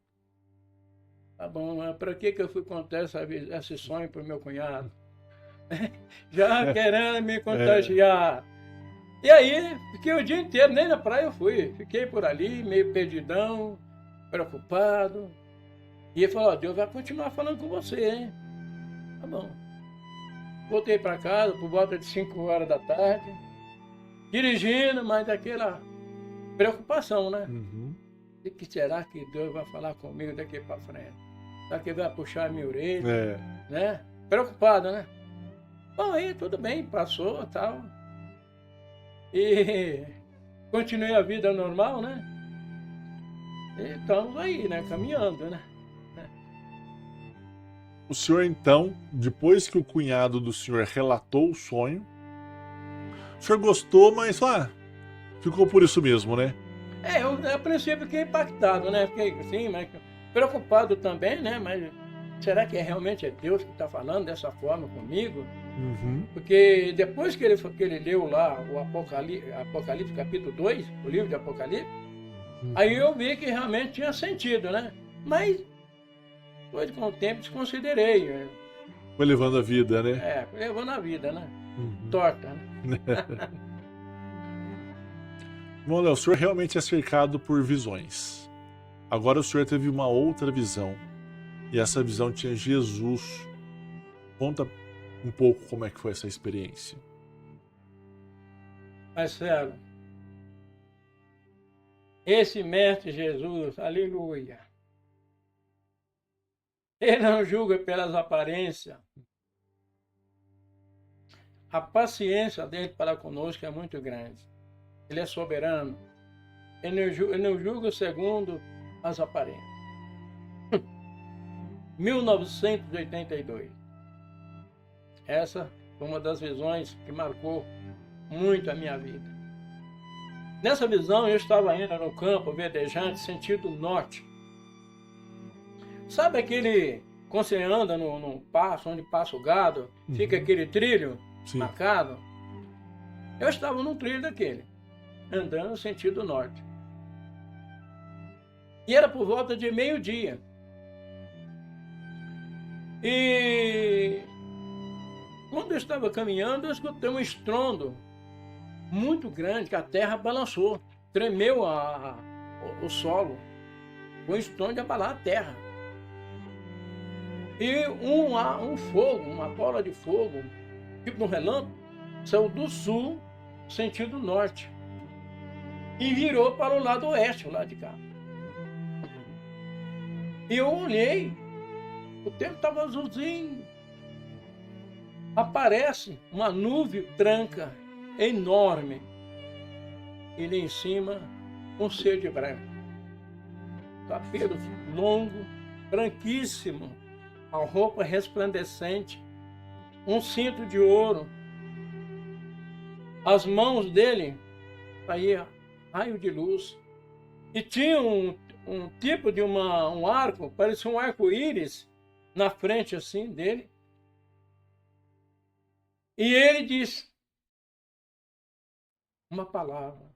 Tá bom, mas para que eu fui contar esse sonho para o meu cunhado? Já querendo me contagiar. E aí, fiquei o dia inteiro, nem na praia eu fui. Fiquei por ali, meio perdidão, preocupado. E ele falou: Deus vai continuar falando com você, hein? Tá bom. Voltei para casa por volta de 5 horas da tarde, dirigindo, mas daquela preocupação, né? Uhum. E que será que Deus vai falar comigo daqui para frente? Será que ele vai puxar a minha orelha? É. Né? Preocupado, né? Bom, aí tudo bem, passou e tal. E continuei a vida normal, né? E estamos aí, né? Caminhando, né? O senhor, então, depois que o cunhado do senhor relatou o sonho, o senhor gostou, mas ficou por isso mesmo, né? Eu a princípio fiquei impactado, né? Fiquei assim, mas preocupado também, né? Mas será que realmente é Deus que está falando dessa forma comigo? Uhum. Porque depois que ele leu lá o Apocalipse capítulo 2, o livro de Apocalipse, aí eu vi que realmente tinha sentido, né? Mas, depois com o tempo, desconsiderei. Foi levando a vida, né? Levando a vida, né? Uhum. Torta, né? Bom, Léo, o senhor realmente é cercado por visões. Agora o senhor teve uma outra visão. E essa visão tinha Jesus. Conta um pouco como é que foi essa experiência. Marcelo, esse mestre Jesus, aleluia, ele não julga pelas aparências. A paciência dele para conosco é muito grande. Ele é soberano. Ele não julga segundo as aparências. 1982. Essa foi uma das visões que marcou muito a minha vida. Nessa visão eu estava indo no campo verdejante, sentido norte. Sabe aquele, quando você anda no passo, onde passa o gado, fica aquele trilho marcado? Eu estava num trilho daquele, andando no sentido norte. E era por volta de meio-dia. E quando eu estava caminhando, eu escutei um estrondo muito grande, que a terra balançou, tremeu o solo, com o estrondo de abalar a terra. E um fogo, uma bola de fogo, tipo um relâmpago, saiu do sul, sentido norte, e virou para o lado oeste, o lado de cá. E eu olhei, o tempo estava azulzinho. Aparece uma nuvem branca, enorme, e lá em cima um ser de branco. Cabelo longo, branquíssimo, a roupa resplandecente, um cinto de ouro. As mãos dele saía raio de luz. E tinha um tipo de um arco, parecia um arco-íris na frente assim dele. E ele disse uma palavra: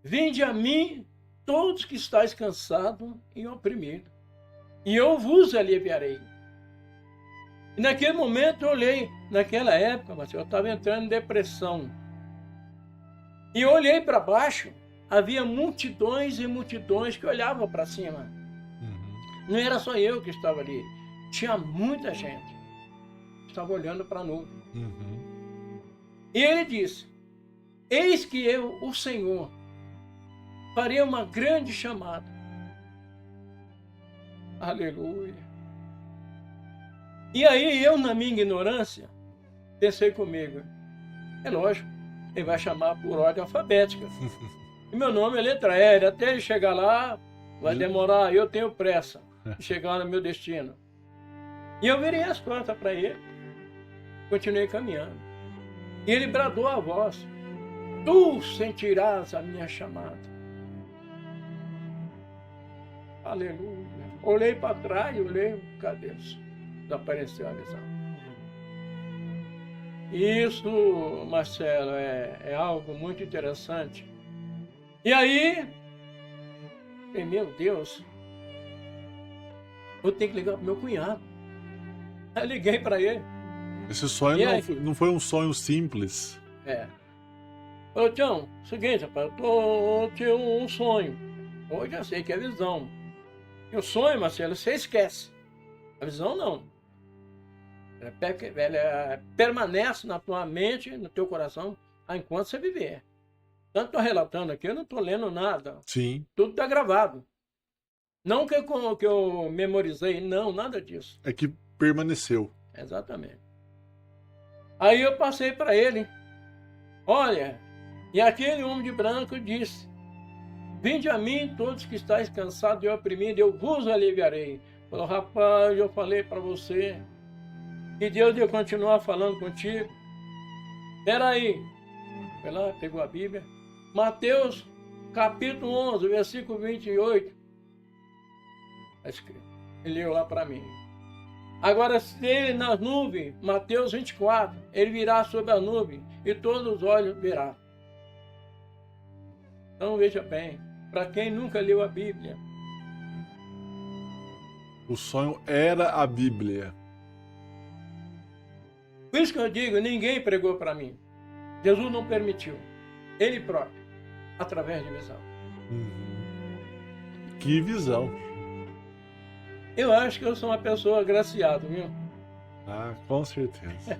vinde a mim todos que estáis cansados e oprimidos, e eu vos aliviarei. E naquele momento eu olhei, naquela época, mas eu estava entrando em depressão. E eu olhei para baixo, havia multidões e multidões que olhavam para cima. Não era só eu que estava ali, tinha muita gente que estava olhando para a nuvem. E ele disse: eis que eu, o Senhor, farei uma grande chamada. Aleluia. E aí eu, na minha ignorância, pensei comigo: é lógico, ele vai chamar por ordem alfabética. E meu nome é letra L, até ele chegar lá, vai demorar, eu tenho pressa de chegar no meu destino. E eu virei as costas para ele, continuei caminhando. E ele bradou a voz: tu sentirás a minha chamada. Aleluia. Olhei para trás, olhei, cadê isso? Desapareceu a visão. Isso, Marcelo, é algo muito interessante. E aí, meu Deus, eu tenho que ligar para meu cunhado. Aí liguei para ele. Esse sonho não foi um sonho simples. Falei: Tião, seguinte, rapaz, eu tinha um sonho. Hoje eu sei que é visão. E o sonho, Marcelo, você esquece. A visão não. Ela permanece na tua mente, no teu coração, enquanto você viver. Tanto estou relatando aqui, eu não estou lendo nada. Sim. Tudo está gravado. Não que eu memorizei, não, nada disso. É que permaneceu. Exatamente. Aí eu passei para ele: olha, e aquele homem de branco disse: vinde a mim todos que estáis cansados e oprimidos, eu vos aliviarei. Falou: rapaz, eu falei para você que Deus ia continuar falando contigo. Espera aí. Foi lá, pegou a Bíblia. Mateus capítulo 11, versículo 28. Está escrito. Ele leu lá para mim. Agora, se ele nas nuvens, Mateus 24, ele virá sobre a nuvem e todos os olhos verá. Então, veja bem, para quem nunca leu a Bíblia, O sonho era a Bíblia. por isso que eu digo, ninguém pregou para mim. Jesus não permitiu. Ele próprio, através de visão. Que visão. Eu acho que eu sou uma pessoa agraciada, viu? Ah, com certeza.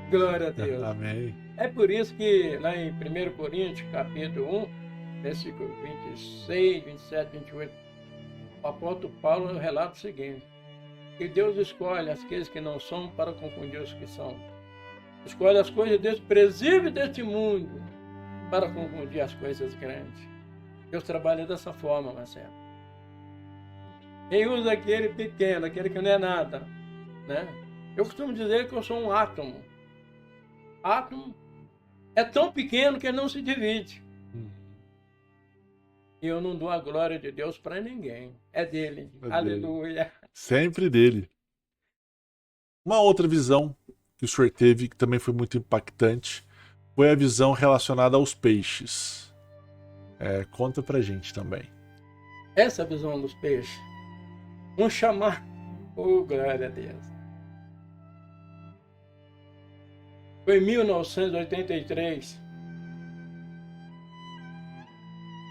Glória a Deus. Amém. É por isso que lá em 1 Coríntios, capítulo 1, versículo 26, 27, 28, o apóstolo Paulo relata o seguinte: que Deus escolhe aqueles que não são para confundir os que são. Escolhe as coisas desprezíveis deste mundo para confundir as coisas grandes. Deus trabalha dessa forma, Marcelo. Quem usa aquele pequeno, aquele que não é nada, né? Eu costumo dizer que eu sou um átomo. Átomo é tão pequeno que ele não se divide. E eu não dou a glória de Deus para ninguém. É dele. É Aleluia. Sempre dele. Uma outra visão que o senhor teve, que também foi muito impactante, foi a visão relacionada aos peixes. Conta pra gente também. Essa visão dos peixes. Um chamar. Oh, glória a Deus. Foi em 1983.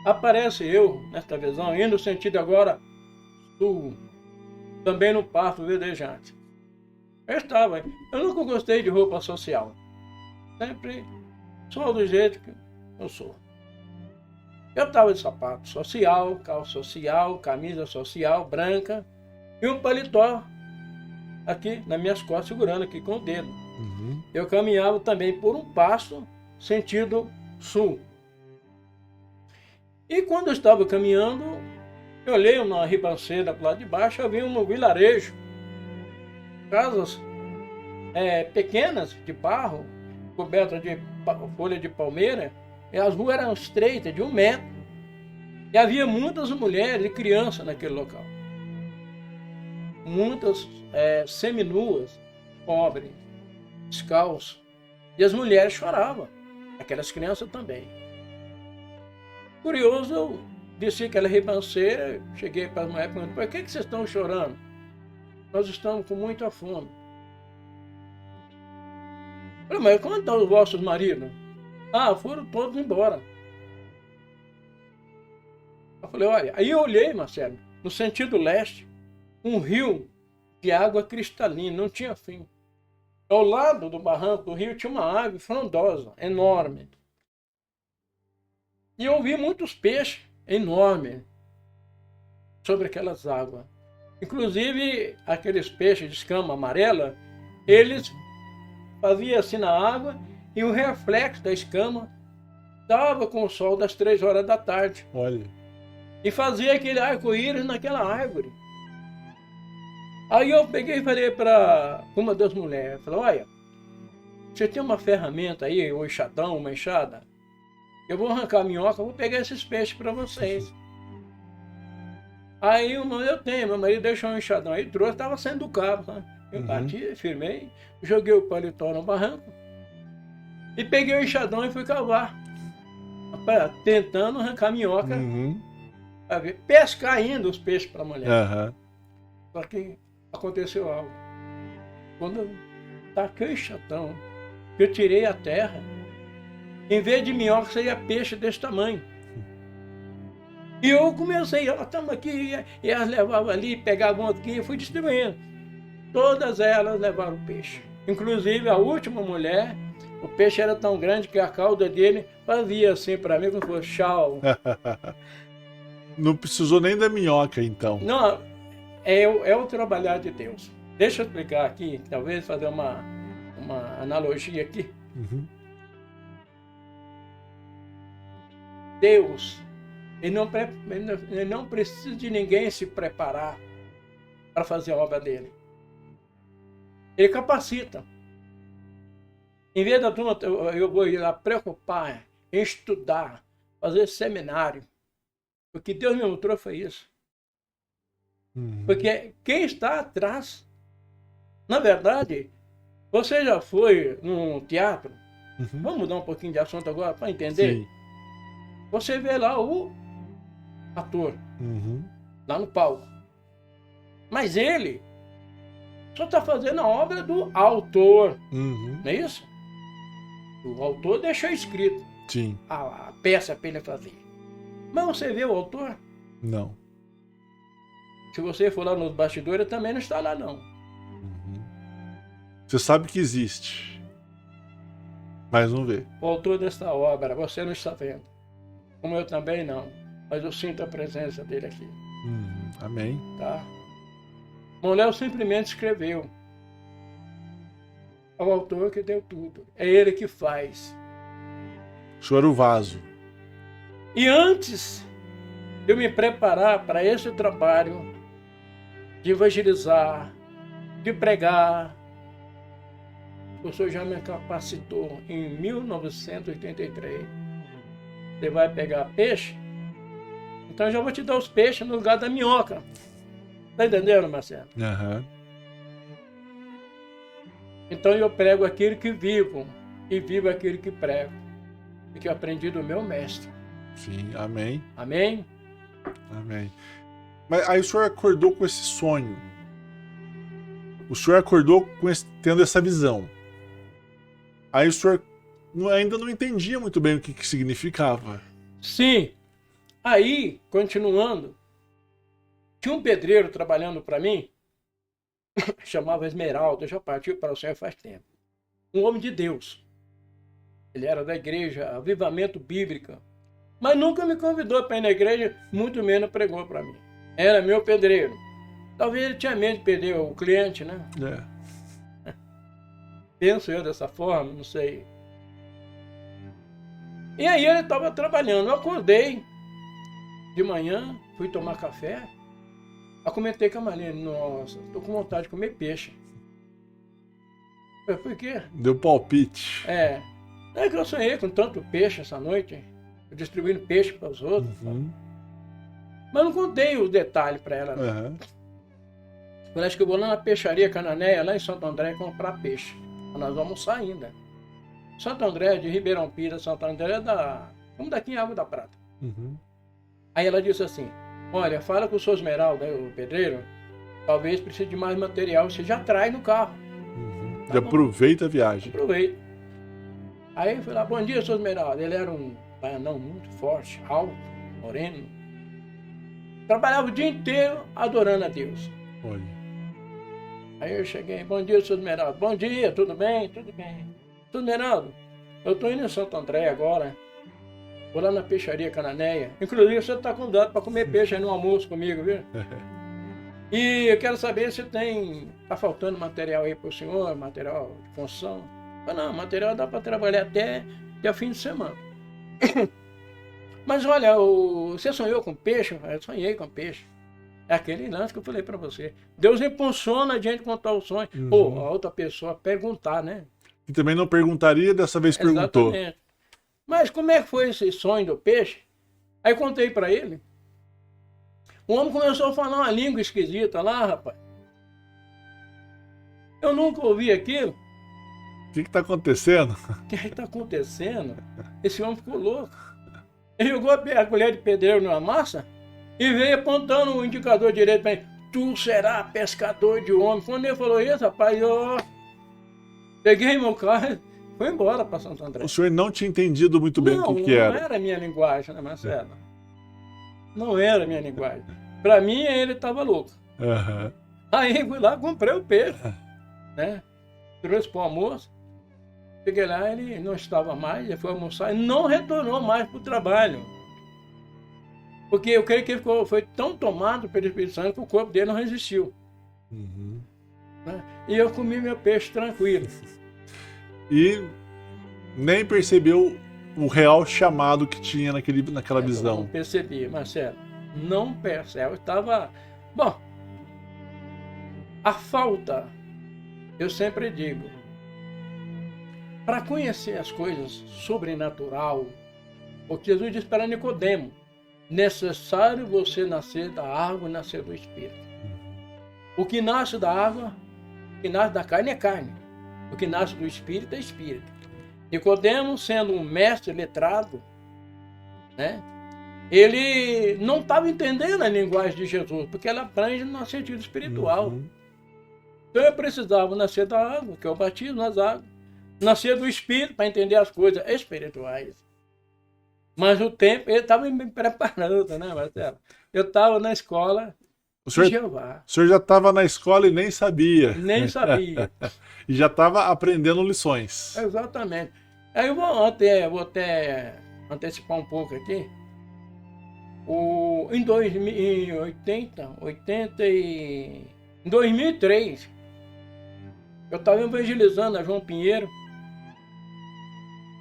Aparece eu, nesta visão, indo no sentido agora sul, também no Pasto Verdejante. Eu nunca gostei de roupa social. Sempre sou do jeito que eu sou. Eu estava de sapato social, calça social, camisa social, branca, e um paletó aqui nas minhas costas, segurando aqui com o dedo. Eu caminhava também por um pasto, sentido sul. E quando eu estava caminhando, eu olhei uma ribanceira para o lado de baixo, eu vi um vilarejo. Casas pequenas, de barro, cobertas de folha de palmeira, e as ruas eram estreitas, de 1 metro. E havia muitas mulheres e crianças naquele local. Muitas seminuas, pobres, descalças. E as mulheres choravam, aquelas crianças também. Curioso, eu desci aquela ribanceira, cheguei para as mulheres e perguntei: por que vocês estão chorando? Nós estamos com muita fome. Eu falei: mas quando estão os vossos maridos? Ah, foram todos embora. Eu falei: olha, aí eu olhei, Marcelo, no sentido leste, um rio de água cristalina, não tinha fim. Ao lado do barranco do rio tinha uma árvore frondosa, enorme. E eu vi muitos peixes enormes sobre aquelas águas. Inclusive, aqueles peixes de escama amarela, eles faziam assim na água e o reflexo da escama dava com o sol das 3 horas da tarde. Olha. E fazia aquele arco-íris naquela árvore. Aí eu peguei e falei para uma das mulheres, falei: olha, você tem uma ferramenta aí, um enxadão, uma enxada? Eu vou arrancar a minhoca, vou pegar esses peixes para vocês. Aí eu tenho, meu marido deixou um enxadão aí, trouxe, estava saindo do cabo. Né? Eu bati, firmei, joguei o paletó no barranco e peguei o enxadão e fui cavar, tentando arrancar a minhoca, para ver, pescar ainda os peixes para a mulher. Só que aconteceu algo. Quando eu taquei o enxadão, eu tirei a terra, em vez de minhoca, seria peixe desse tamanho. E eu comecei, estamos aqui, e elas levavam ali, pegavam aqui, e fui distribuindo. Todas elas levaram peixe. Inclusive, a última mulher, o peixe era tão grande que a cauda dele fazia assim para mim, como fosse tchau. Não precisou nem da minhoca, então. Não, é o trabalhar de Deus. Deixa eu explicar aqui, talvez fazer uma analogia aqui. Deus, ele não precisa de ninguém se preparar para fazer a obra dele. Ele capacita. Em vez da turma, eu vou ir lá preocupar em estudar, fazer seminário. O que Deus me mostrou foi isso. Uhum. Porque quem está atrás, na verdade, você já foi num teatro? Uhum. Vamos mudar um pouquinho de assunto agora para entender? Sim. Você vê lá o ator, Uhum. lá no palco. Mas ele só está fazendo a obra do autor, Uhum. não é isso? O autor deixou escrito Sim. a peça para ele fazer. Mas você vê o autor? Não. Se você for lá nos bastidores, também não está lá, não. Uhum. Você sabe que existe, mas não vê. O autor desta obra, você não está vendo. Como eu também não. Mas eu sinto a presença dele aqui. Amém. Tá? Moléu simplesmente escreveu. É o autor que deu tudo. É ele que faz. O senhor era o vaso. E antes de eu me preparar para esse trabalho de evangelizar, de pregar, o senhor já me capacitou em 1983. Você vai pegar peixe? Então eu já vou te dar os peixes no lugar da minhoca. Tá entendendo, Marcelo? Uhum. Então eu prego aquilo que vivo e vivo aquilo que prego. E que eu aprendi do meu mestre. Sim, amém. Amém? Amém. Mas aí o senhor acordou com esse sonho. O senhor acordou com tendo essa visão. Aí o senhor ainda não entendia muito bem o que significava. Sim. Aí, continuando, tinha um pedreiro trabalhando para mim, chamava Esmeralda, já partiu para o céu faz tempo. Um homem de Deus. Ele era da igreja Avivamento Bíblica. Mas nunca me convidou para ir na igreja, muito menos pregou para mim. Era meu pedreiro. Talvez ele tinha medo de perder o cliente, né? Penso eu dessa forma, não sei. E aí ele estava trabalhando. Eu acordei de manhã, fui tomar café. Eu comentei com a Marlene, nossa, estou com vontade de comer peixe. Por quê? Deu palpite. É que eu sonhei com tanto peixe essa noite, distribuindo peixe para os outros. Uhum. Mas não contei os detalhes para ela. Uhum. Eu acho que eu vou lá na peixaria Cananéia, lá em Santo André, comprar peixe. Nós vamos almoçar ainda. Santo André, de Ribeirão Pires, Santo André, vamos daqui em Água da Prata. Uhum. Aí ela disse assim, olha, fala com o seu Esmeralda, o pedreiro, talvez precise de mais material, você já traz no carro. Uhum. Tá Já bom. aproveita a viagem. Aproveita. Aí eu fui lá, bom dia, seu Esmeralda. Ele era um baianão muito forte, alto, moreno. Trabalhava o dia inteiro adorando a Deus. Olha. Aí eu cheguei, bom dia, seu Esmeralda. Bom dia, tudo bem? Tudo bem. Seu Esmeralda, eu estou indo em Santo André agora. Vou lá na peixaria Cananéia. Inclusive, você está convidado para comer peixe aí no almoço comigo, viu? E eu quero saber se está faltando material aí para o senhor, material de função. Não, material dá para trabalhar até o fim de semana. Mas olha, você sonhou com peixe? Eu sonhei com peixe. É aquele lance que eu falei para você. Deus impulsiona a gente contar o sonho. Uhum. Ou a outra pessoa perguntar, né? E também não perguntaria, dessa vez perguntou. Exatamente. Mas como é que foi esse sonho do peixe? Aí contei para ele. O homem começou a falar uma língua esquisita lá, rapaz. Eu nunca ouvi aquilo. O que está acontecendo? O que está acontecendo? Esse homem ficou louco. Ele jogou a colher de pedreiro numa massa e veio apontando o indicador direito para mim. Tu será pescador de homem. Quando ele falou isso, rapaz, eu peguei meu carro e fui embora para Santo André. O senhor não tinha entendido muito bem o que era. Não era a minha linguagem, né, Marcelo? Não era a minha linguagem. Para mim, ele estava louco. Uhum. Aí fui lá, comprei o peixe, né? Trouxe para o almoço. Cheguei lá, ele não estava mais, ele foi almoçar e não retornou mais para o trabalho. Porque eu creio que ele foi tão tomado pelo Espírito Santo que o corpo dele não resistiu. Uhum. Né? E eu comi meu peixe tranquilo. E nem percebeu o real chamado que tinha naquela visão. Não percebi, Marcelo. Não percebe. Eu estava... Bom, a falta, eu sempre digo, para conhecer as coisas sobrenatural, Porque Jesus disse para Nicodemo: necessário você nascer da água e nascer do Espírito. O que nasce da água, o que nasce da carne é carne. O que nasce do Espírito é Espírito. Nicodemo, sendo um mestre letrado, né? Ele não estava entendendo a linguagem de Jesus, porque ela aprende no sentido espiritual. Então eu precisava nascer da água, que é o batismo nas águas, nascer do Espírito para entender as coisas espirituais. Mas o tempo, ele estava me preparando, né, Marcelo? Eu estava na escola de Jeová. O senhor já estava na escola e nem sabia. Nem sabia. E já estava aprendendo lições. Exatamente. Aí eu vou até antecipar um pouco aqui. Em 2003, eu estava evangelizando a João Pinheiro.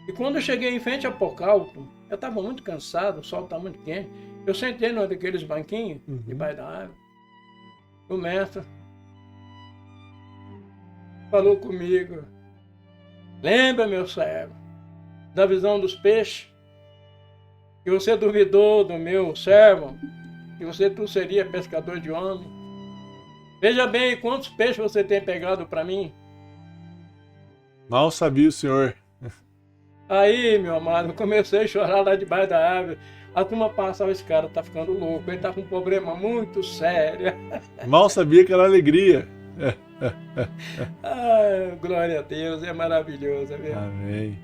E quando eu cheguei em frente a Apocalipse, eu estava muito cansado, o sol estava muito quente. Eu sentei num daqueles banquinhos, debaixo da árvore. O mestre falou comigo: lembra, meu servo, da visão dos peixes? Que você duvidou do meu servo, que tu seria pescador de homem. Veja bem quantos peixes você tem pegado para mim. Mal sabia o senhor. Aí, meu amado, eu comecei a chorar lá debaixo da árvore. A turma passava: esse cara tá ficando louco, ele tá com um problema muito sério. Mal sabia que era alegria. Ai, glória a Deus, é maravilhoso, é mesmo. Amém.